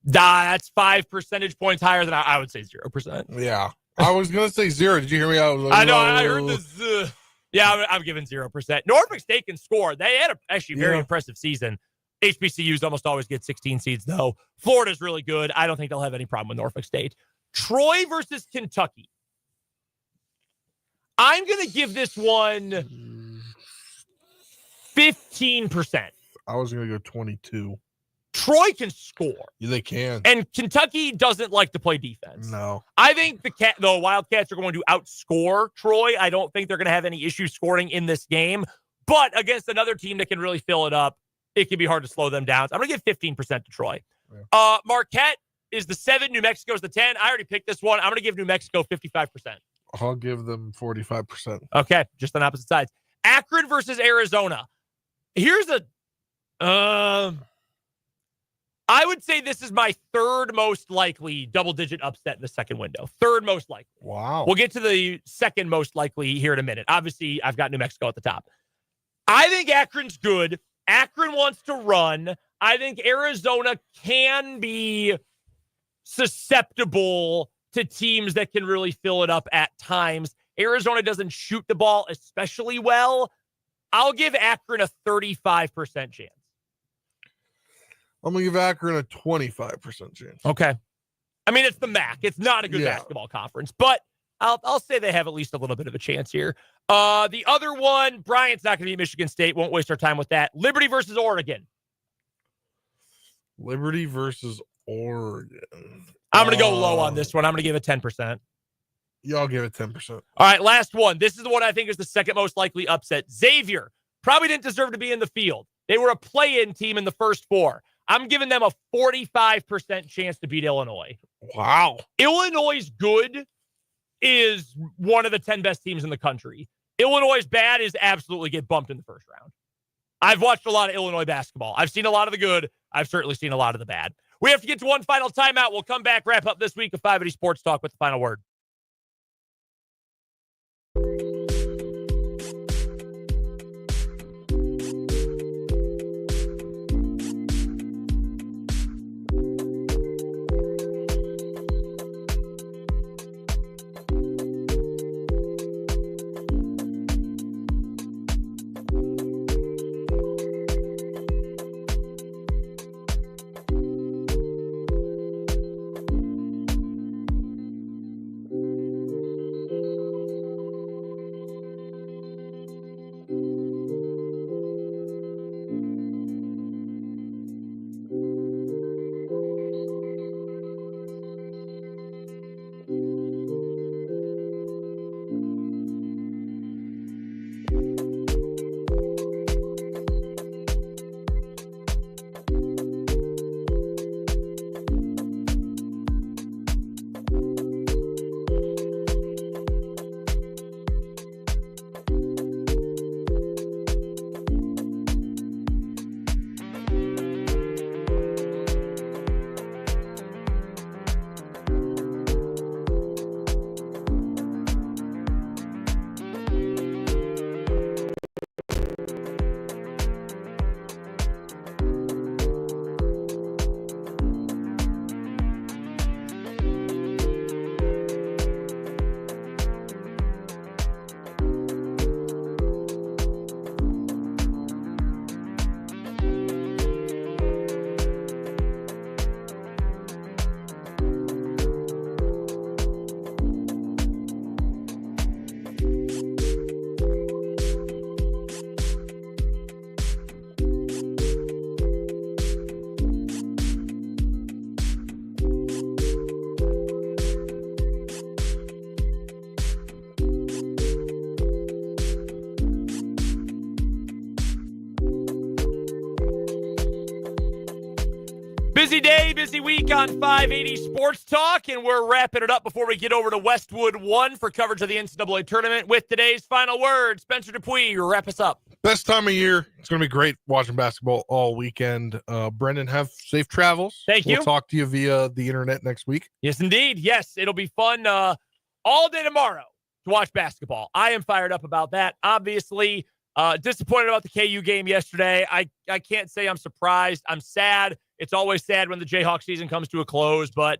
That's 5 percentage points higher than I would say 0%. Yeah. I was going to say 0. Did you hear me? I was like, I know. I heard this. Yeah, I'm giving 0%. Norfolk State can score. They had actually very impressive season. HBCUs almost always get 16 seeds, though. Florida's really good. I don't think they'll have any problem with Norfolk State. Troy versus Kentucky. I'm going to give this one 15%. I was going to go 22. Troy can score. Yeah, they can. And Kentucky doesn't like to play defense. No. I think the Wildcats are going to outscore Troy. I don't think they're going to have any issues scoring in this game. But against another team that can really fill it up, it can be hard to slow them down. So I'm going to give 15% to Troy. Yeah. Marquette is the 7. New Mexico is the 10. I already picked this one. I'm going to give New Mexico 55%. I'll give them 45%. Okay, just on opposite sides. Akron versus Arizona. Here's I would say this is my third most likely double-digit upset in the second window. Third most likely. Wow. We'll get to the second most likely here in a minute. Obviously, I've got New Mexico at the top. I think Akron's good. Akron wants to run. I think Arizona can be susceptible to teams that can really fill it up at times. Arizona doesn't shoot the ball especially well. I'll give Akron a 35% chance. I'm going to give Akron a 25% chance. Okay. I mean, it's the MAC. It's not a good basketball conference, but I'll say they have at least a little bit of a chance here. The other one, Bryant's not going to be Michigan State. Won't waste our time with that. Liberty versus Oregon. Liberty versus Oregon. I'm going to go low on this one. I'm going to give it 10%. Y'all give it 10%. All right, last one. This is the one I think is the second most likely upset. Xavier probably didn't deserve to be in the field. They were a play-in team in the first 4. I'm giving them a 45% chance to beat Illinois. Wow. Illinois' good is one of the 10 best teams in the country. Illinois' bad is absolutely get bumped in the first round. I've watched a lot of Illinois basketball. I've seen a lot of the good. I've certainly seen a lot of the bad. We have to get to one final timeout. We'll come back, wrap up this week of 580 Sports Talk with the final word. Busy day, busy week on 580 Sports Talk, and we're wrapping it up before we get over to Westwood 1 for coverage of the NCAA tournament with today's final word. Spencer Dupuis, wrap us up. Best time of year. It's going to be great watching basketball all weekend. Brendan, have safe travels. Thank you. We'll talk to you via the internet next week. Yes, indeed. Yes, it'll be fun all day tomorrow to watch basketball. I am fired up about that. Obviously, disappointed about the KU game yesterday. I can't say I'm surprised. I'm sad. It's always sad when the Jayhawk season comes to a close, but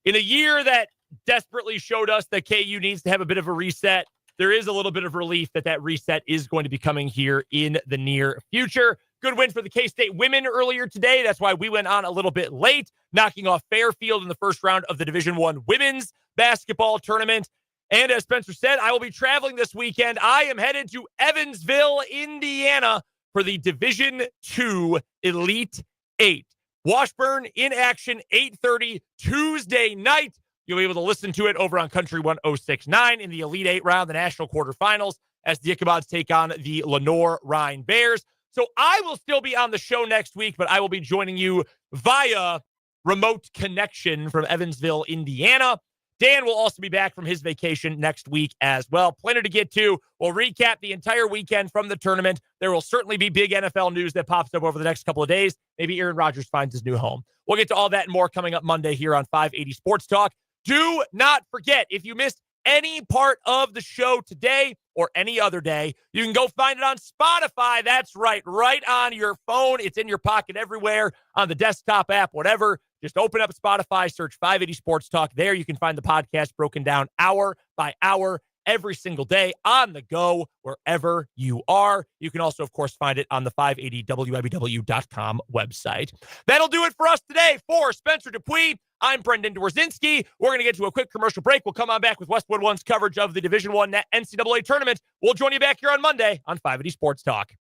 in a year that desperately showed us that KU needs to have a bit of a reset. There is a little bit of relief that reset is going to be coming here in the near future. Good win for the K-State women earlier today. That's why we went on a little bit late, knocking off Fairfield in the first round of the Division I women's basketball tournament. And as Spencer said, I will be traveling this weekend. I am headed to Evansville, Indiana for the Division II Elite 8. Washburn in action, 8:30 Tuesday night. You'll be able to listen to it over on Country 106.9 in the Elite 8 round, the national quarterfinals, as the Ichabod's take on the Lenore Rhine Bears. So I will still be on the show next week, but I will be joining you via remote connection from Evansville, Indiana. Dan will also be back from his vacation next week as well. Plenty to get to. We'll recap the entire weekend from the tournament. There will certainly be big NFL news that pops up over the next couple of days. Maybe Aaron Rodgers finds his new home. We'll get to all that and more coming up Monday here on 580 Sports Talk. Do not forget, if you missed any part of the show today or any other day, you can go find it on Spotify. That's right on your phone. It's in your pocket everywhere, on the desktop app, whatever. Just open up Spotify, search 580 Sports Talk. There you can find the podcast broken down hour by hour every single day on the go, wherever you are. You can also, of course, find it on the 580WIBW.com website. That'll do it for us today. For Spencer Dupuis, I'm Brendan Dworzinski. We're going to get to a quick commercial break. We'll come on back with Westwood One's coverage of the Division I NCAA tournament. We'll join you back here on Monday on 580 Sports Talk.